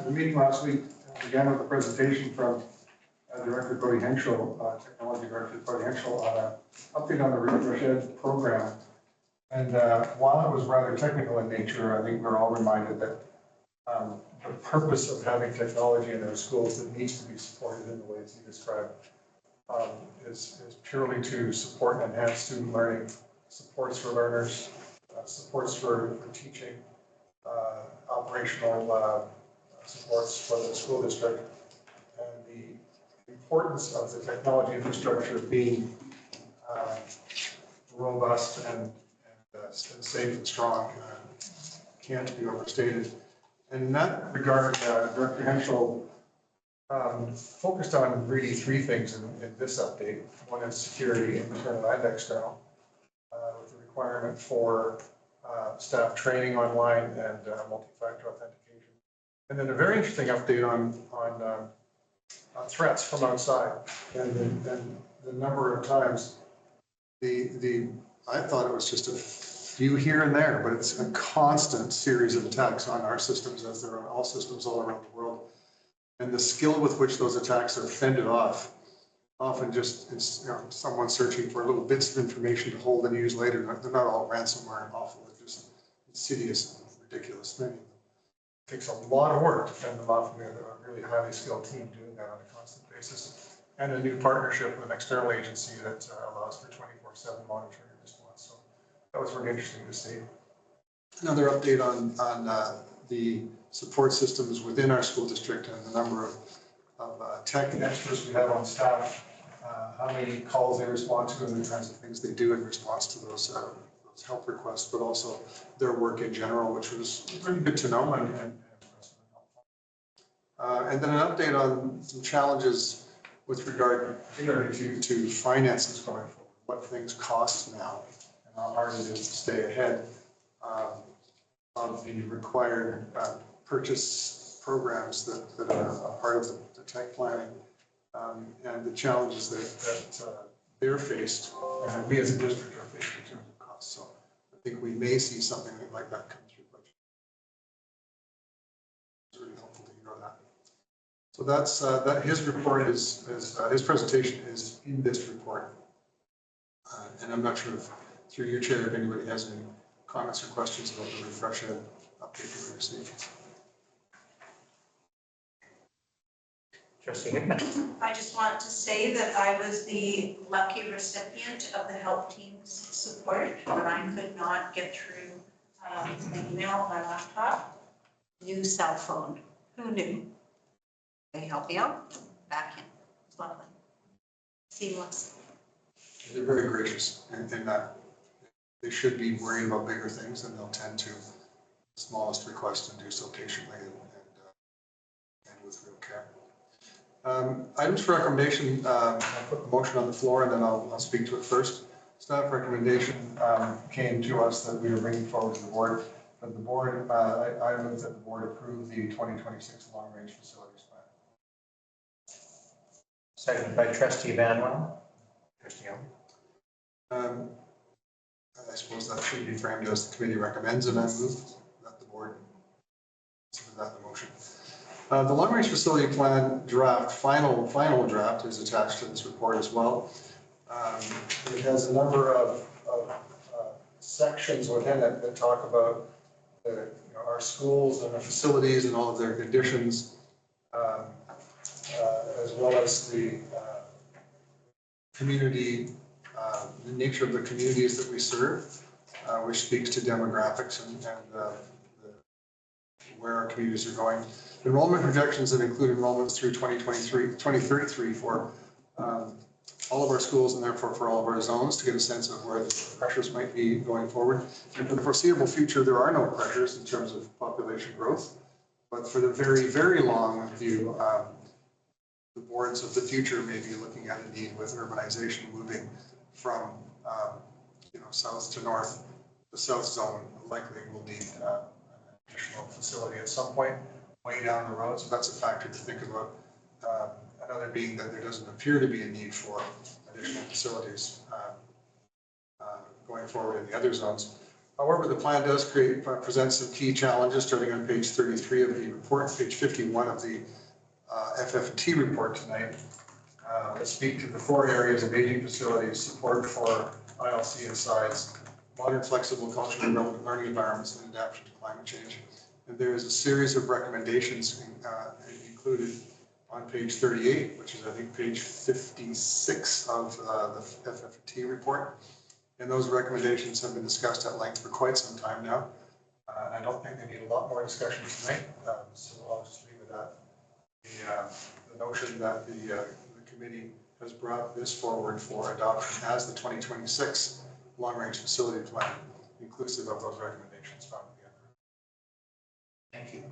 The meeting last week began with a presentation from Director Cody Henschel, Technology Director Cody Henschel, on an update on the Refresh program. And while it was rather technical in nature, I think we're all reminded that the purpose of having technology in our schools that needs to be supported in the ways he described is purely to support and enhance student learning, supports for learners, supports for teaching, operational supports for the school district, and the importance of the technology infrastructure being robust and safe and strong can't be overstated. And in that regard, Director Henschel focused on really three things in this update. One is security, internal and external, with the requirement for staff training online and multi-factor authentication. And then a very interesting update on threats from outside, and the number of times I thought it was just a few here and there, but it's a constant series of attacks on our systems, as there are all systems all around the world. And the skill with which those attacks are fended off, often just someone searching for little bits of information to hold and use later. They're not all ransomware and awful. They're just insidious and ridiculous. Many of them. It takes a lot of work to fend them off. We have a really highly skilled team doing that on a constant basis. And a new partnership with an external agency that allows for 24/7 monitoring and response. So that was really interesting to see. Another update on the support systems within our school district and the number of tech experts we have on staff, how many calls they respond to and the kinds of things they do in response to those help requests, but also their work in general, which was really good to know and then an update on some challenges with regard to finances going forward, what things cost now and how hard it is to stay ahead of the required purchase programs that are a part of the tech planning and the challenges that they're faced and we as a district are faced in terms of costs. So I think we may see something like that come through budget. It's really helpful to hear that. So that's his report is his presentation is in this report. And I'm not sure if through your chair if anybody has any comments or questions about the Refresh Ed update that we received.
Trustee Hickman.
I just want to say that I was the lucky recipient of the help team's support when I could not get through the email on my laptop. New cell phone. Who knew? They help you out, back in. It's lovely. Seamless.
They're very gracious in that they should be worried about bigger things and they'll tend to the smallest request and do so patiently and with real care. Items for recommendation, I'll put the motion on the floor and then I'll speak to it first. Staff recommendation came to us that we were bringing forward to the board. But the board, I move that the board approve the 2026 long-range facilities plan.
Seconded by Trustee Vanwell. Trustee Elder.
I suppose that should be framed as the committee recommends, and I move that the board consider that the motion. The long-range facility plan draft, final draft is attached to this report as well. It has a number of sections within it that talk about our schools and the facilities and all of their conditions, as well as the community, the nature of the communities that we serve, which speaks to demographics and where our communities are going. Enrollment projections that include enrollments through 2033 for all of our schools and therefore for all of our zones to get a sense of where the pressures might be going forward. And for the foreseeable future, there are no pressures in terms of population growth. But for the very, very long view, the boards of the future may be looking at a need with urbanization moving from south to north. The south zone likely will need an additional facility at some point way down the road. So that's a factor to think about. Another being that there doesn't appear to be a need for additional facilities going forward in the other zones. However, the plan does present some key challenges starting on page 33 of the report, page 51 of the FF&T report tonight. That speak to the 4 areas of aging facilities, support for ILC and size, modern, flexible, culturally relevant learning environments, and adaptation to climate change. And there is a series of recommendations included on page 38, which is, I think, page 56 of the FF&T report. And those recommendations have been discussed at length for quite some time now. I don't think they need a lot more discussion tonight, so I'll just leave it at the notion that the committee has brought this forward for adoption as the 2026 long-range facility plan, inclusive of those recommendations found at the end.
Thank you.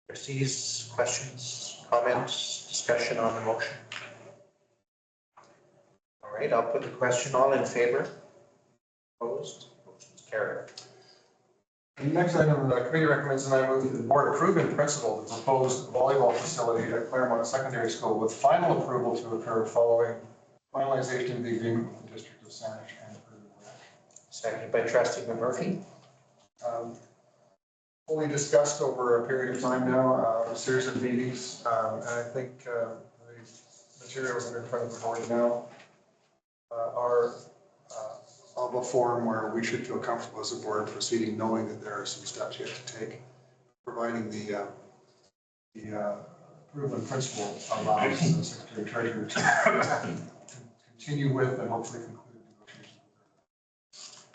Trustees, questions, comments, discussion on the motion? All right, I'll put the question on. In favor? Opposed? Motion's carried.
The next item, the committee recommends and I move that the board approve in principle the proposed volleyball facility at Claremont Secondary School with final approval to occur following finalization of the agreement with the District of Saanich and approval.
Seconded by Trustee McMurphy.
Fully discussed over a period of time now, a series of meetings, and I think the materials that are in front of the board now are of a form where we should feel comfortable as a board proceeding, knowing that there are some steps yet to take, providing the approval in principle allows the Secretary Treasurer to continue with and hopefully conclude negotiations.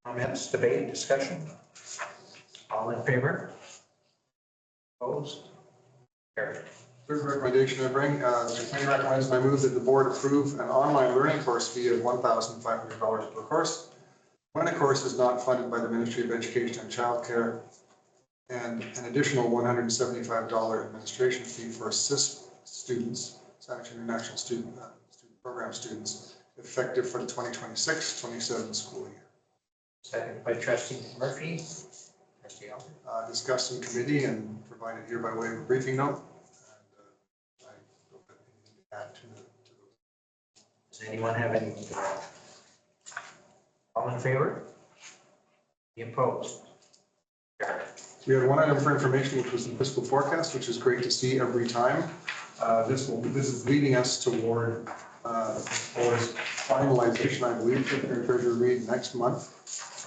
Comments, debate, discussion? All in favor? Opposed? Carried.
Third recommendation I bring, the committee recommends and I move that the board approve an online learning course fee of $1,500 per course when a course is not funded by the Ministry of Education and Childcare, and an additional $175 administration fee for CISP students, Saanich International Student Program students, effective for the 2026-27 school year.
Seconded by Trustee Murphy. Trustee Elder.
Discussed in committee and provided here by way of a briefing note. And I don't have anything to add to those.
Does anyone have anything to add? All in favor? Any opposed? Carried.
We had one item for information, which was the fiscal forecast, which is great to see every time. This is leading us toward board's finalization, I believe, Secretary Treasurer Reid, next month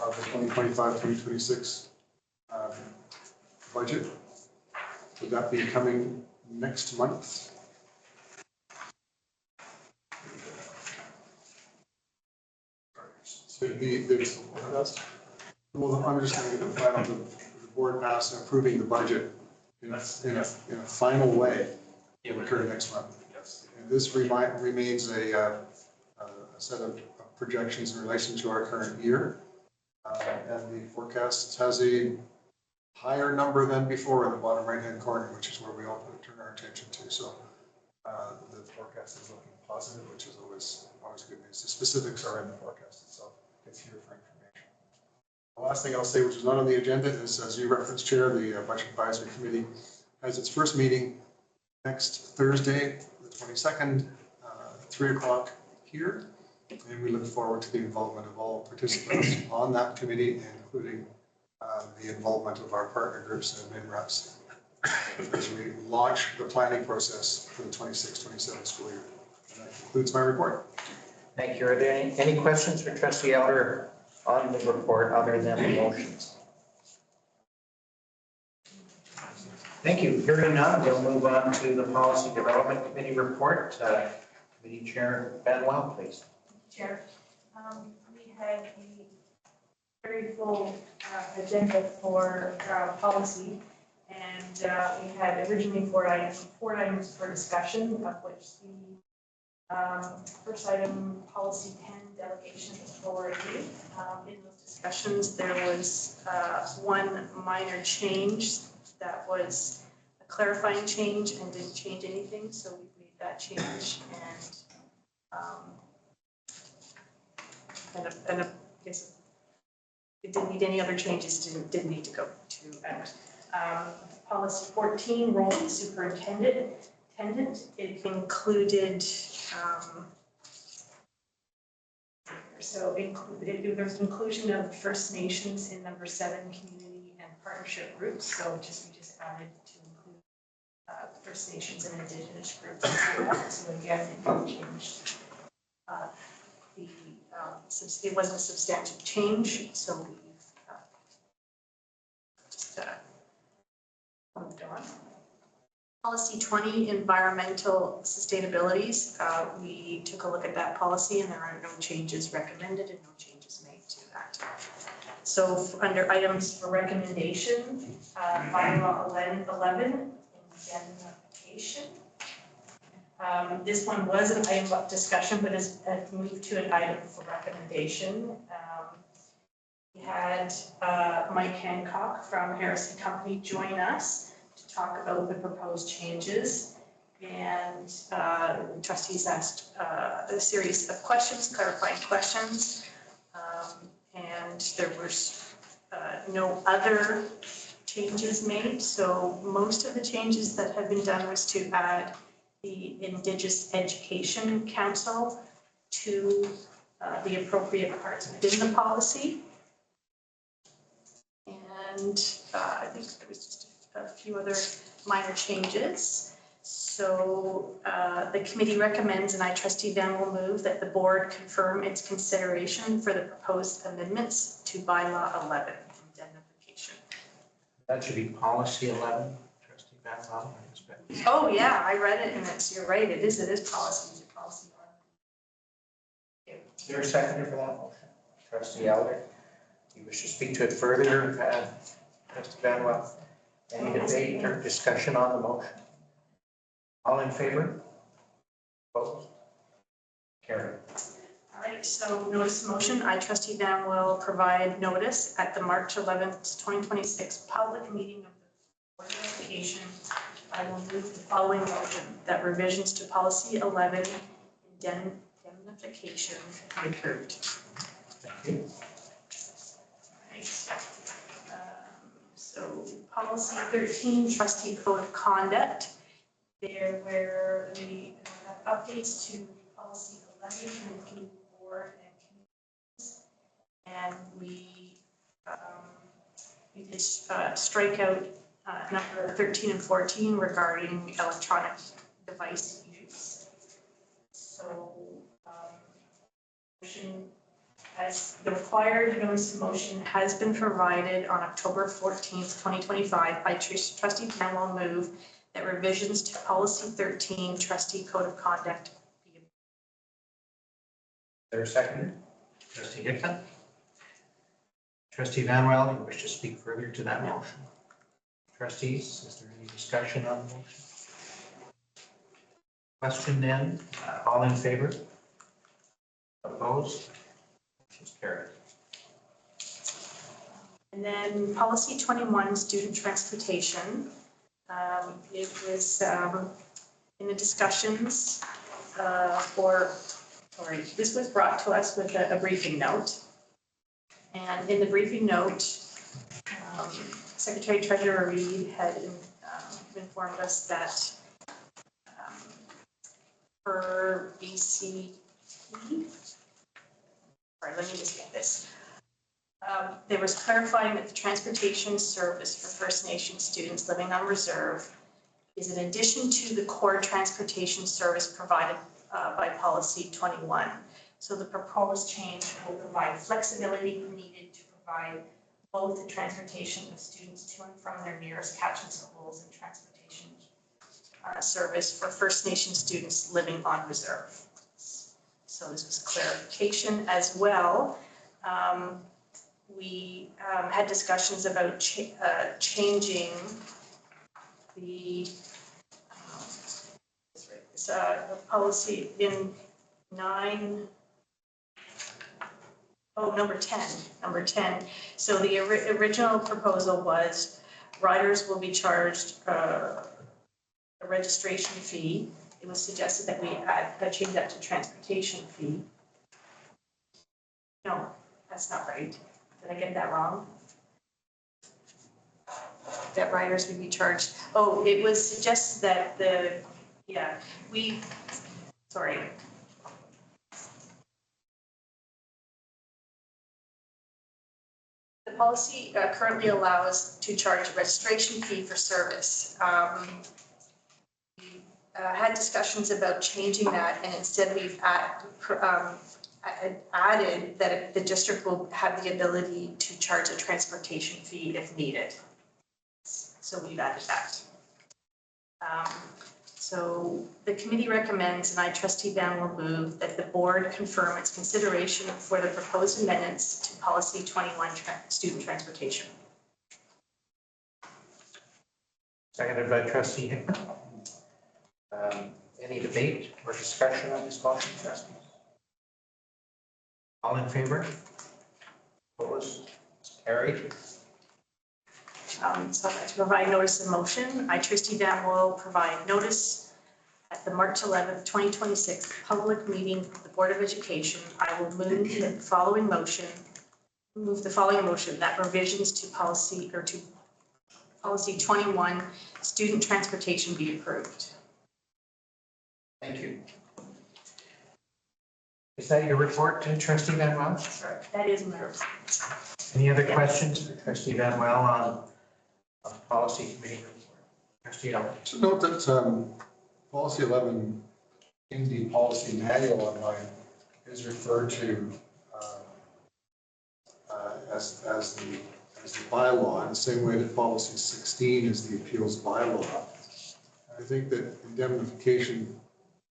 of the 2025-2026 budget. Would that be coming next month? So well, I'm just going to get the plan of the board pass and approving the budget in a final way. It will occur next month. Yes. And this remains a set of projections in relation to our current year. And the forecast has a higher number than before in the bottom right-hand corner, which is where we all turn our attention to. So the forecast is looking positive, which is always good news. The specifics are in the forecast itself. It's here for information. The last thing I'll say, which is not on the agenda, is, as you referenced, Chair, the Budget Advisory Committee has its first meeting next Thursday, the 22nd, 3 o'clock here. And we look forward to the involvement of all participants on that committee, including the involvement of our partner groups and MinReps as we launch the planning process for the 26-27 school year. And that concludes my report.
Thank you. Are there any questions for Trustee Elder on the report other than the motions? Thank you. Hearing none, we'll move on to the Policy Development Committee report. Committee Chair Manuel, please.
Chair, we had a very full agenda for policy, and we had originally four items for discussion, of which the first item, policy 10, delegation of authority. In those discussions, there was one minor change that was a clarifying change and didn't change anything, so we made that change, and I guess it didn't need any other changes, didn't need to go to out. Policy 14, role of superintendent. It included, there's inclusion of First Nations in number 7, community and partnership groups. So we just added to include First Nations and Indigenous groups. So again, it didn't change since it wasn't a substantive change, so we just moved on. Policy 20, environmental sustainabilities. We took a look at that policy and there are no changes recommended and no changes made to that. So under items for recommendation, bylaw 11, indemnification. This one was an item of discussion, but has moved to an item for recommendation. We had Mike Hancock from Harrison Company join us to talk about the proposed changes. And trustees asked a series of questions, clarifying questions. And there was no other changes made. So most of the changes that have been done was to add the Indigenous Education Council to the appropriate parts within the policy. And I think there was just a few other minor changes. So the committee recommends, and I, Trustee Van, will move that the board confirm its consideration for the proposed amendments to bylaw 11, indemnification.
That should be policy 11, Trustee Van Laan, I expect.
Oh, yeah, I read it and you're right, it is policy 11.
Is there a seconder for that motion? Trustee Elder, you wish to speak to it further, Trustee Van Laan? Any debate or discussion on the motion? All in favor? Opposed? Carried.
All right, so notice of motion, I, Trustee Van, will provide notice at the March 11th, 2026 public meeting of the Board of Education. I will move the following motion, that revisions to policy 11, indemnification, be approved.
Thank you.
Right. So policy 13, trustee code of conduct. There were the updates to policy 11 to include board and committees. And we did strike out number 13 and 14 regarding electronic device use. So motion as the required notice of motion has been provided on October 14th, 2025. I, Trustee Van, will move that revisions to policy 13, trustee code of conduct be.
Is there a seconder? Trustee Hickman? Trustee Manuel, you wish to speak further to that motion? Trustees, is there any discussion on the motion? Question then, all in favor? Opposed? Motion's carried.
And then policy 21, student transportation. It was in the discussions this was brought to us with a briefing note. And in the briefing note, Secretary Treasurer Reid had informed us that for BCE, sorry, let me just get this. There was clarifying that the transportation service for First Nation students living on reserve is in addition to the core transportation service provided by policy 21. So the proposed change will provide flexibility needed to provide both the transportation of students to and from their nearest catchment schools and transportation service for First Nation students living on reserve. So this was clarification as well. We had discussions about changing the policy in number 10. So the original proposal was riders will be charged a registration fee. It was suggested that we change that to transportation fee. No, that's not right. Did I get that wrong? That riders would be charged. Oh, it was suggested that sorry. The policy currently allows to charge a registration fee for service. We had discussions about changing that, and instead we've added that the district will have the ability to charge a transportation fee if needed. So we've added that. So the committee recommends, and I, Trustee Van, will move that the board confirm its consideration for the proposed amendments to policy 21, student transportation.
Seconded by Trustee Hickman. Any debate or discussion on this motion, trustees? All in favor? Opposed? Carried.
So I'd like to provide notice of motion. I, Trustee Van, will provide notice at the March 11th, 2026 public meeting of the Board of Education. I will move the following motion, that revisions to policy 21, student transportation be approved.
Thank you. Is that your report, Trustee Van Wel?
Sorry, that is my report.
Any other questions for Trustee Van Wel on policy committee report? Trustee Elmer.
So note that policy 11 in the policy manual online is referred to as the bylaw in the same way that policy 16 is the appeals bylaw. I think that indemnification,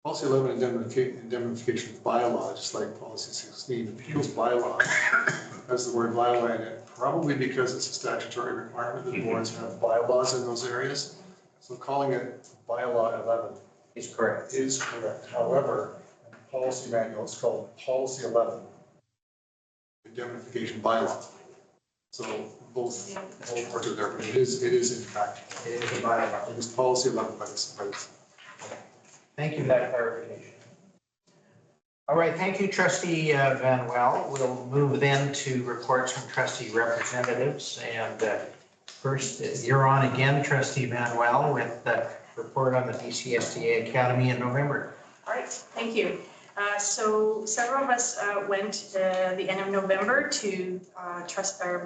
policy 11 indemnification bylaw, just like policy 16 appeals bylaw, has the word bylaw in it, probably because it's a statutory requirement that boards have bylaws in those areas. So calling it bylaw 11
Is correct.
is correct. However, in the policy manual, it's called policy 11, indemnification bylaw. So both words are there, but it is in fact,
It is a bylaw.
it is policy 11, but it's
Thank you for that clarification. All right, thank you, Trustee Van Wel. We'll move then to reports from trustee representatives. And first, you're on again, Trustee Van Wel, with the report on the BCSTA Academy in November.
All right, thank you. So several of us went the end of November to our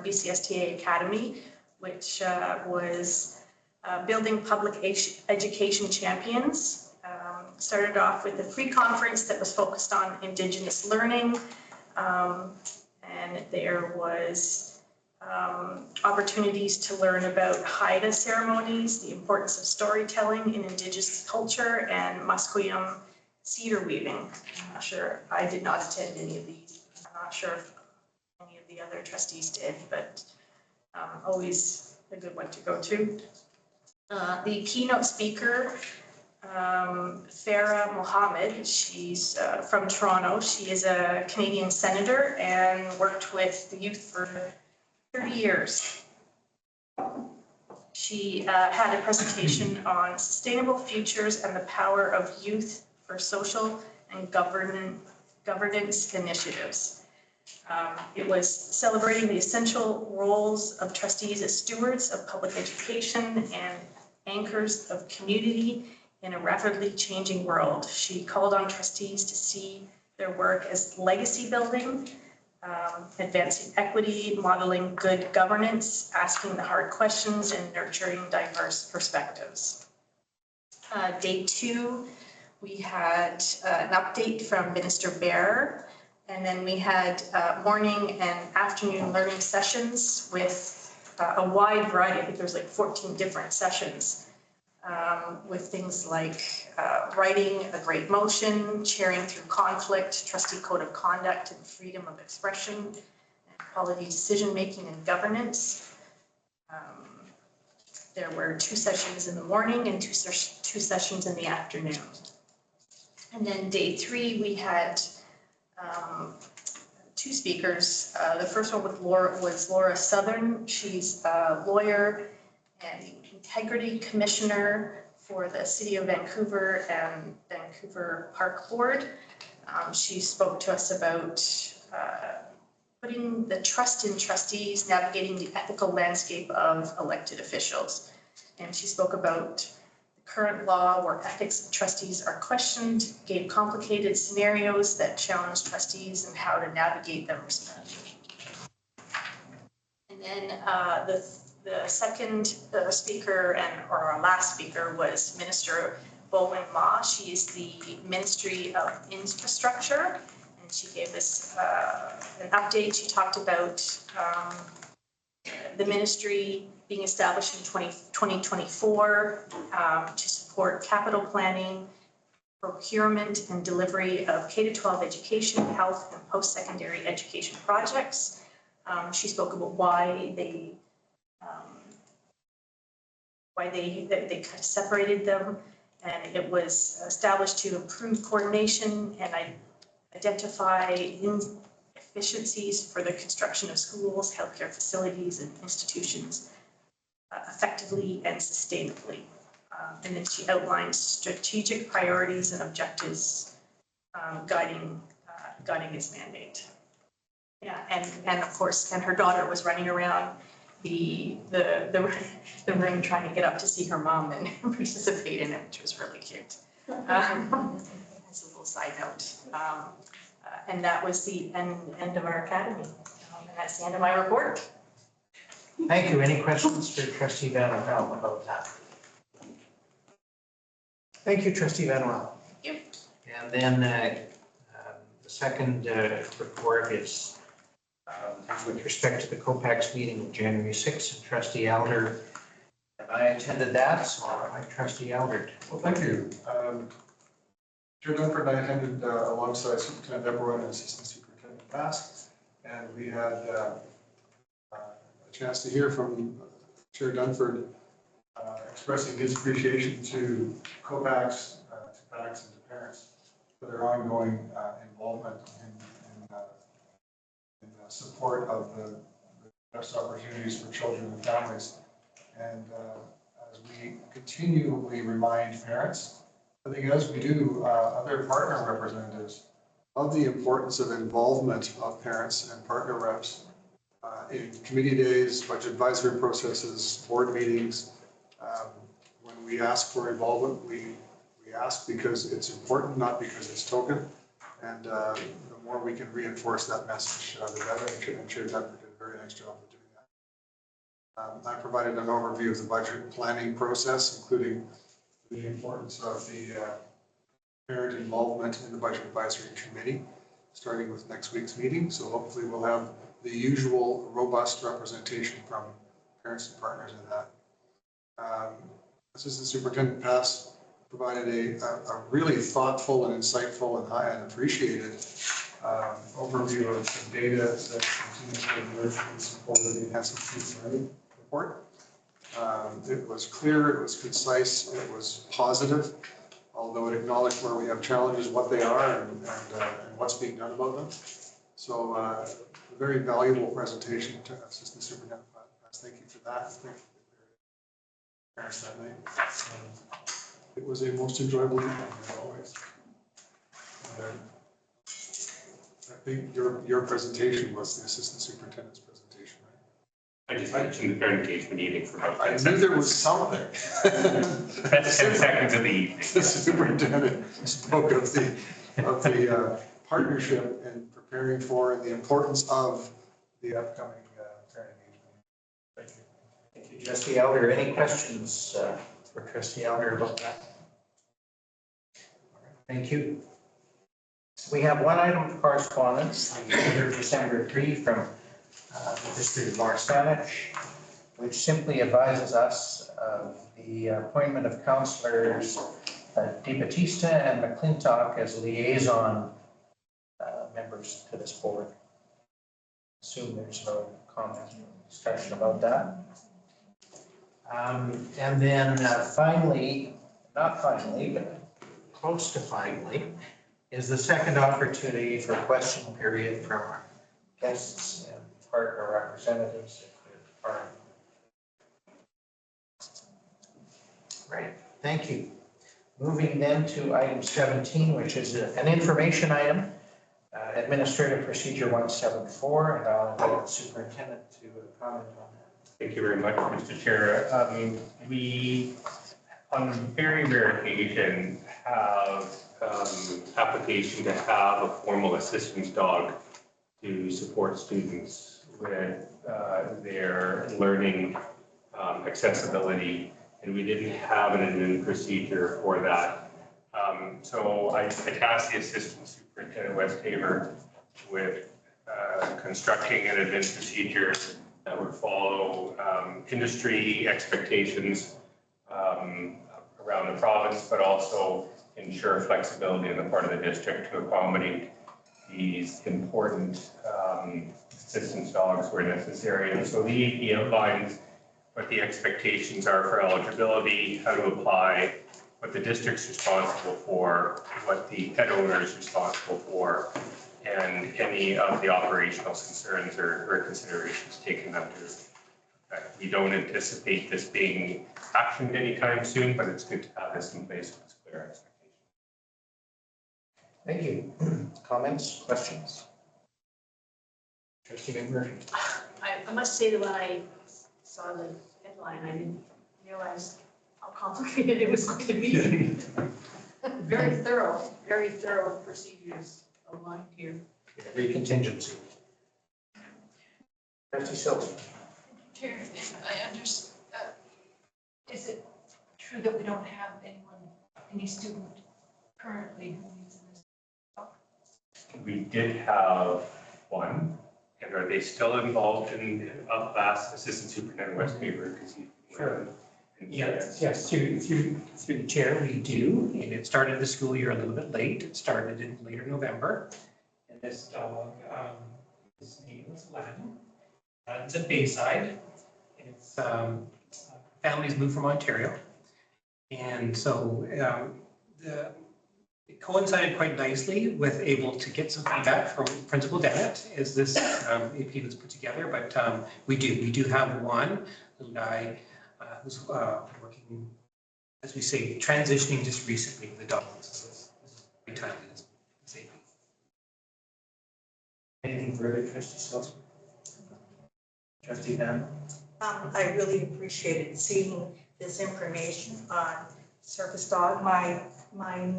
BCSTA Academy, which was building public education champions. Started off with a pre-conference that was focused on Indigenous learning, and there was opportunities to learn about Haida ceremonies, the importance of storytelling in Indigenous culture, and Musqueam cedar weaving. I'm not sure, I did not attend any of these. I'm not sure if any of the other trustees did, but always a good one to go to. The keynote speaker, Farah Mohammed, she's from Toronto. She is a Canadian senator and worked with the youth for 30 years. She had a presentation on sustainable futures and the power of youth for social and governance initiatives. It was celebrating the essential roles of trustees as stewards of public education and anchors of community in a rapidly changing world. She called on trustees to see their work as legacy building, advancing equity, modeling good governance, asking the hard questions, and nurturing diverse perspectives. Day 2, we had an update from Minister Bear, and then we had morning and afternoon learning sessions with a wide variety. I think there's like 14 different sessions with things like writing a great motion, chairing through conflict, trustee code of conduct and freedom of expression, and quality decision-making and governance. There were 2 sessions in the morning and two sessions in the afternoon. And then day 3, we had 2 speakers. The first one was Laura Southern. She's a lawyer and the Integrity Commissioner for the City of Vancouver and Vancouver Park Board. She spoke to us about putting the trust in trustees, navigating the ethical landscape of elected officials. And she spoke about the current law where ethics of trustees are questioned, gave complicated scenarios that challenge trustees and how to navigate them responsibly. And then the second speaker or our last speaker was Minister Bowen Ma. She is the Ministry of Infrastructure, and she gave us an update. She talked about the ministry being established in 2024 to support capital planning, procurement and delivery of K-12 education, health, and post-secondary education projects. She spoke about why they kind of separated them, and it was established to improve coordination and identify inefficiencies for the construction of schools, healthcare facilities, and institutions effectively and sustainably. And then she outlined strategic priorities and objectives guiding its mandate. Yeah, and of course, and her daughter was running around the room trying to get up to see her mom and participate in it, which was really cute. As a little side note. And that was the end of our academy. And that's the end of my report.
Thank you. Any questions for Trustee Van Wel about that? Thank you, Trustee Van Wel.
Thank you.
And then the second report is with respect to the COPAX meeting of January 6th, and Trustee Elder and I attended that, so I'd like Trustee Elder.
Well, thank you. Chair Dunford and I attended alongside Superintendent Deborah and Assistant Superintendent Bass, and we had a chance to hear from Chair Dunford expressing his appreciation to COPAX, to PACs, and to parents for their ongoing involvement in support of the best opportunities for children and families. And as we continually remind parents, I think as we do other partner representatives, of the importance of involvement of parents and partner reps in committee days, budget advisory processes, board meetings. When we ask for involvement, we ask because it's important, not because it's token. And the more we can reinforce that message, the better. And Chair Dunford did a very nice job of doing that. I provided an overview of the budget planning process, including the importance of the parent involvement in the Budget Advisory Committee, starting with next week's meeting. So hopefully we'll have the usual robust representation from parents and partners in that. Assistant Superintendent Pass provided a really thoughtful and insightful and appreciated overview of some data that continues to emerge in support of the Enhancing Student Learning report. It was clear, it was concise, it was positive, although it acknowledged where we have challenges, what they are, and what's being done about them. So a very valuable presentation to Assistant Superintendent. Thank you for that. Thank you for parents that night. It was a most enjoyable evening, as always. I think your presentation was the Assistant Superintendent's presentation, right?
I just mentioned the parent engagement evening for about 10
I knew
seconds.
there was something.
That's 10 seconds of the evening.
The superintendent spoke of the partnership and preparing for and the importance of the upcoming parent engagement.
Thank you.
Thank you, Trustee Elder. Any questions for Trustee Elder about that? All right, thank you. So we have one item of correspondence, the order of December 3 from the District of Lawrence Saanich, which simply advises us of the appointment of councillors DeBattista and McClintock as liaison members to this board. Assume there's no comment or discussion about that. And then finally, not finally, but close to finally, is the second opportunity for question period from our guests and partner representatives. If there are. Right, thank you. Moving then to item 17, which is an information item, Administrative Procedure 174, and I'll invite the superintendent to comment on that.
Thank you very much, Mr. Chair. We, on a very rare occasion, have application to have a formal assistance dog to support students with their learning accessibility, and we didn't have an admin procedure for that. So I tasked the Assistant Superintendent Westhaver with constructing an admin procedure that would follow industry expectations around the province, but also ensure flexibility on the part of the district to accommodate these important assistance dogs where necessary. And so the AP outlines what the expectations are for eligibility, how to apply, what the district's responsible for, what the pet owner is responsible for, and any of the operational concerns or considerations taken under effect. We don't anticipate this being actioned anytime soon, but it's good to have this in place with clear expectations.
Thank you. Comments, questions? Trustee McMurphy.
I must say that when I saw the headline, I didn't realize how complicated it was going to be. Very thorough procedures aligned here.
Every contingency. Trustee Silva.
Chair, I understand, is it true that we don't have any student currently who needs this?
We did have one, and are they still involved in last Assistant Superintendent Westhaver?
Sure. Yes, through the chair, we do, and it started the school year a little bit late. It started in later November. And this dog, his name is Len. It's at Bayside. It's families moved from Ontario. And so it coincided quite nicely with able to get some feedback from Principal Dennett as this AP was put together. But we do have one little guy who's working, as we say, transitioning just recently with the dog. So it's very timely, this AP.
Anything further, Trustee Silva? Trustee Van?
I really appreciated seeing this information on Service Dog. My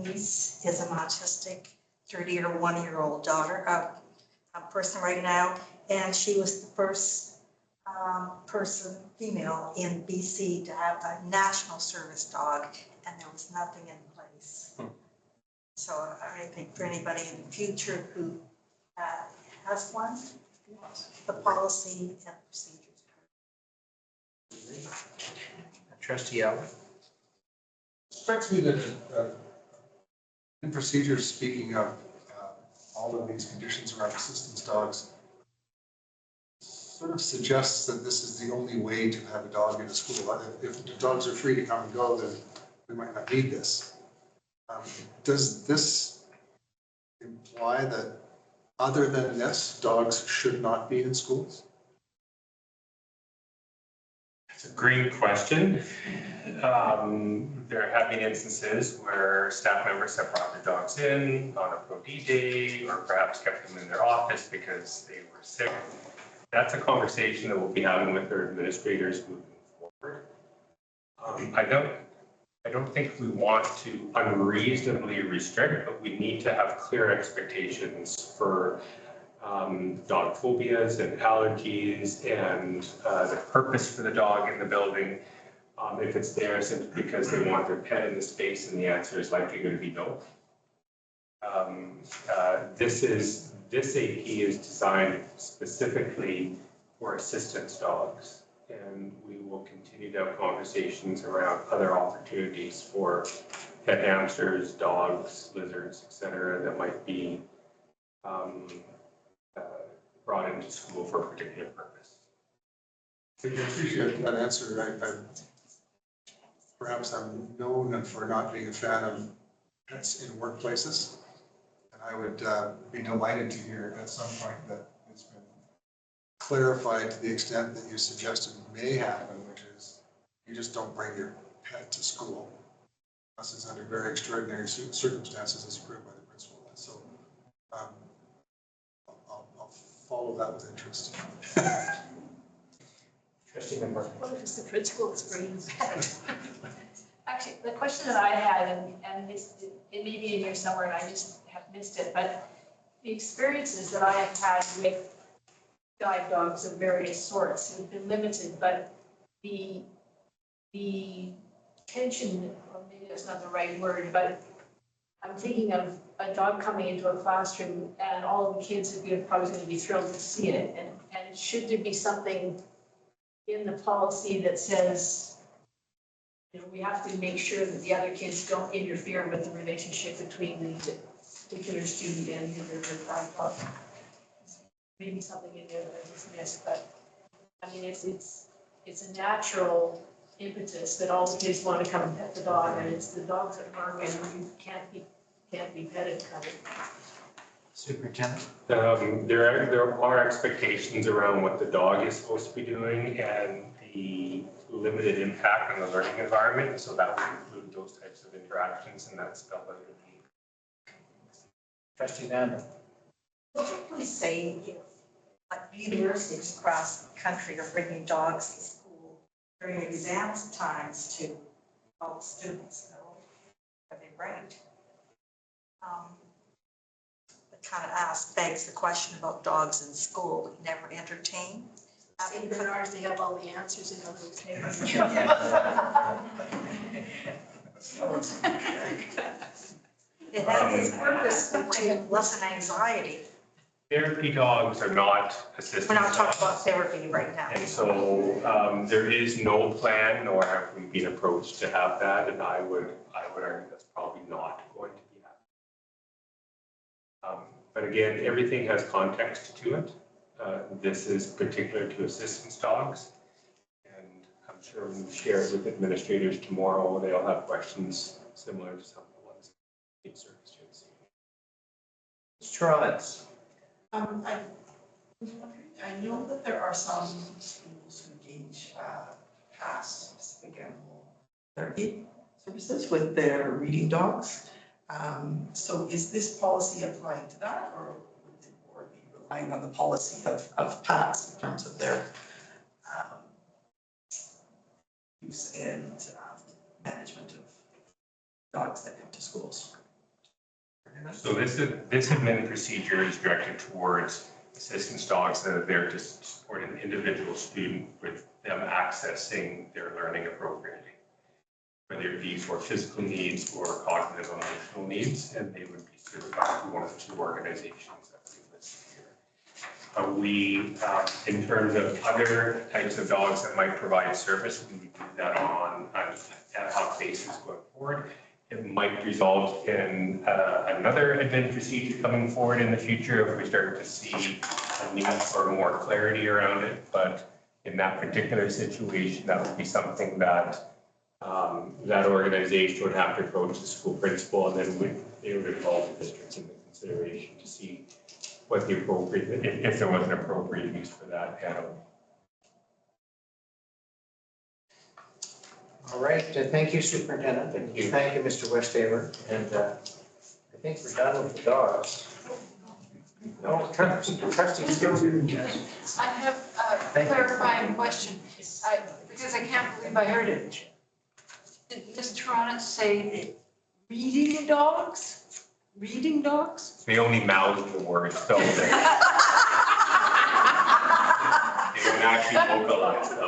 niece is an autistic 31-year-old daughter, a person right now, and she was the first female in BC to have a national service dog, and there was nothing in place. So I think for anybody in the future who has one, the policy and procedures.
Trustee Allen?
Strikes me that in procedures, speaking of all of these conditions around assistance dogs, sort of suggests that this is the only way to have a dog in a school. If the dogs are free to come and go, then we might not need this. Does this imply that other than this, dogs should not be in schools?
It's a great question. There have been instances where staff members have brought their dogs in on a Pro-D day, or perhaps kept them in their office because they were sick. That's a conversation that we'll be having with our administrators moving forward. I don't think we want to unreasonably restrict, but we need to have clear expectations for dog phobias and allergies and the purpose for the dog in the building. If it's there simply because they want their pet in the space, and the answer is likely going to be no. This AP is designed specifically for assistance dogs, and we will continue to have conversations around other opportunities for pet hamsters, dogs, lizards, et cetera, that might be brought into school for a particular purpose.
I appreciate that answer. Perhaps I'm known for not being a fan of pets in workplaces. And I would be delighted to hear at some point that it's been clarified to the extent that you suggested may happen, which is you just don't bring your pet to school unless it's under very extraordinary circumstances as approved by the principal. So I'll follow that with interest.
Trustee member.
What if it's the principal's brains?
Actually, the question that I had, and it may be in here somewhere and I just have missed it, but the experiences that I have had with guide dogs of various sorts have been limited, but the tension, or maybe that's not the right word, but I'm thinking of a dog coming into a classroom and all of the kids are probably going to be thrilled to see it. And should there be something in the policy that says, you know, we have to make sure that the other kids don't interfere with the relationship between the particular student and their guide dog? Maybe something in there that I just missed, but I mean, it's a natural impetus that all the kids want to come and pet the dog, and it's the dogs that harm and you can't be petted kind of.
Superintendent?
There are expectations around what the dog is supposed to be doing and the limited impact on the learning environment. So that would include those types of interactions, and that's spelled out in the.
Trustee Nanda?
Would you please say if, like, universities across the country are bringing dogs to school during exam times to help students know what they rate? Kind of begs the question about dogs in school. We never entertain.
Even ours, they have all the answers in a little table.
It has its purpose to lessen anxiety.
Therapy dogs are not assistance
We're not talking about
dogs.
therapy right now.
And so there is no plan, nor have we been approached to have that, and I would argue that's probably not going to be happening. But again, everything has context to it. This is particular to assistance dogs. And I'm sure when we share it with administrators tomorrow, they'll have questions similar to some of the ones in service students.
Mr. Rollins?
I know that there are some schools who engage PASS, specific animal therapy services with their reading dogs. So is this policy applying to that, or would the board be relying on the policy of PASS in terms of their use and management of dogs that come to schools?
So this admin procedure is directed towards assistance dogs that are there to support an individual student with them accessing their learning appropriately, whether it be for physical needs or cognitive and emotional needs, and they would be certified through one of the two organizations that we listed here. We, in terms of other types of dogs that might provide service, we would do that on an ad hoc basis going forward. It might result in another admin procedure coming forward in the future if we start to see a need for more clarity around it. But in that particular situation, that would be something that that organization would have to approach the school principal, and then they would involve the districts in the consideration to see what the appropriate, if there was an appropriate use for that animal.
All right, thank you, Superintendent.
Thank you.
Thank you, Mr. Westaver. And I think we're done with the dogs. No, trustee Stewart.
I have a clarifying question, because I can't believe I heard it. Did Ms. Toronto say reading dogs?
reading dogs?
They only mouth the words, so they don't actually vocalize them.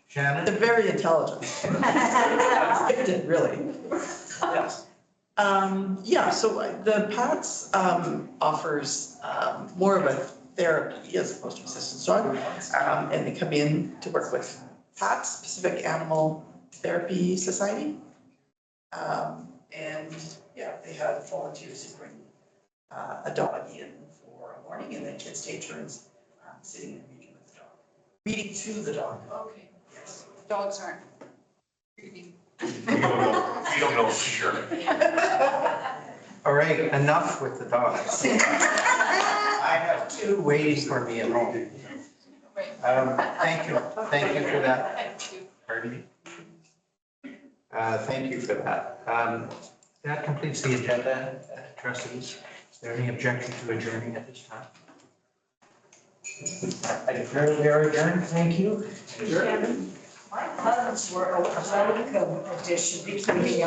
Shannon?
They're very intelligent. Gifted, really. Yes. Yeah, so the PATS offers more of a therapy as opposed to assistance dog. And they come in to work with PATS, Pacific Animal Therapy Society. And yeah, they have volunteers who bring a dog in for a morning, and then kids take turns sitting and reading with the dog. Reading to the dog.
Okay, dogs aren't reading.
We don't know for sure.
All right, enough with the dogs. I have two waiting for me at home. Thank you for that.
Thank you.
Pardon me? Thank you for that. That completes the agenda, trustees. Is there any objection to adjourning at this time? I declare we are adjourned. Thank you.
My cousins were a welcome addition between the